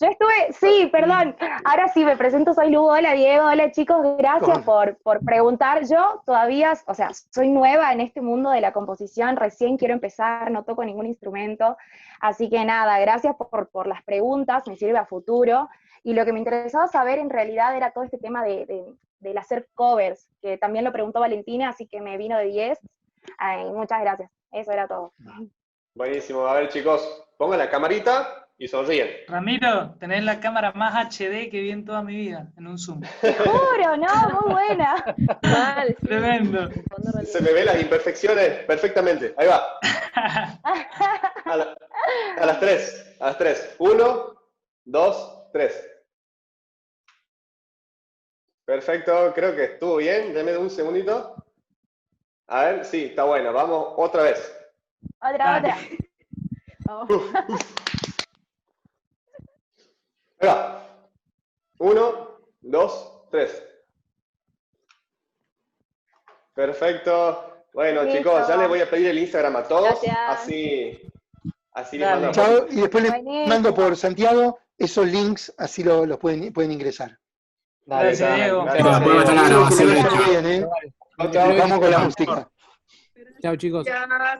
[SPEAKER 11] Yo estuve, sí, perdón, ahora sí me presento, soy Lu, hola Diego, hola chicos, gracias por preguntar. Yo todavía, o sea, soy nueva en este mundo de la composición, recién quiero empezar, no toco ningún instrumento, así que nada, gracias por las preguntas, me sirve a futuro. Y lo que me interesaba saber en realidad era todo este tema del hacer covers, que también lo preguntó Valentina, así que me vino de 10. Ay, muchas gracias, eso era todo.
[SPEAKER 8] Buenísimo. A ver, chicos, pongan la camarita y sonríen.
[SPEAKER 4] Ramiro, tenés la cámara más HD que vi en toda mi vida, en un Zoom.
[SPEAKER 11] Te juro, ¿no? Muy buena.
[SPEAKER 7] Mal, sí.
[SPEAKER 4] Tremendo.
[SPEAKER 8] Se me ven las imperfecciones perfectamente. Ahí va. A las 3. A las 3. 1, 2, 3. Perfecto, creo que estuvo bien. Deme un segundito. A ver, sí, está bueno. Vamos otra vez.
[SPEAKER 11] Otra. Oh.
[SPEAKER 8] Ahí va. 1, 2, 3. Perfecto. Bueno,
[SPEAKER 11] Listo.
[SPEAKER 8] chicos, ya les voy a pedir el Instagram a todos.
[SPEAKER 7] Gracias.
[SPEAKER 8] Así les
[SPEAKER 4] Dale.
[SPEAKER 8] mando.
[SPEAKER 1] Chao, y después les
[SPEAKER 11] Buenísimo.
[SPEAKER 1] mando por Santiago esos links, así los pueden ingresar.
[SPEAKER 3] Dale,
[SPEAKER 4] Gracias,
[SPEAKER 3] dale,
[SPEAKER 4] Diego.
[SPEAKER 3] muchas
[SPEAKER 12] Bueno,
[SPEAKER 3] gracias,
[SPEAKER 12] después va a estar la
[SPEAKER 3] Diego.
[SPEAKER 1] Que
[SPEAKER 12] grabación
[SPEAKER 1] les
[SPEAKER 12] hecha.
[SPEAKER 1] vaya bien, ¿eh?
[SPEAKER 8] Chao, chao.
[SPEAKER 1] Vamos con la música.
[SPEAKER 12] Chao, chicos.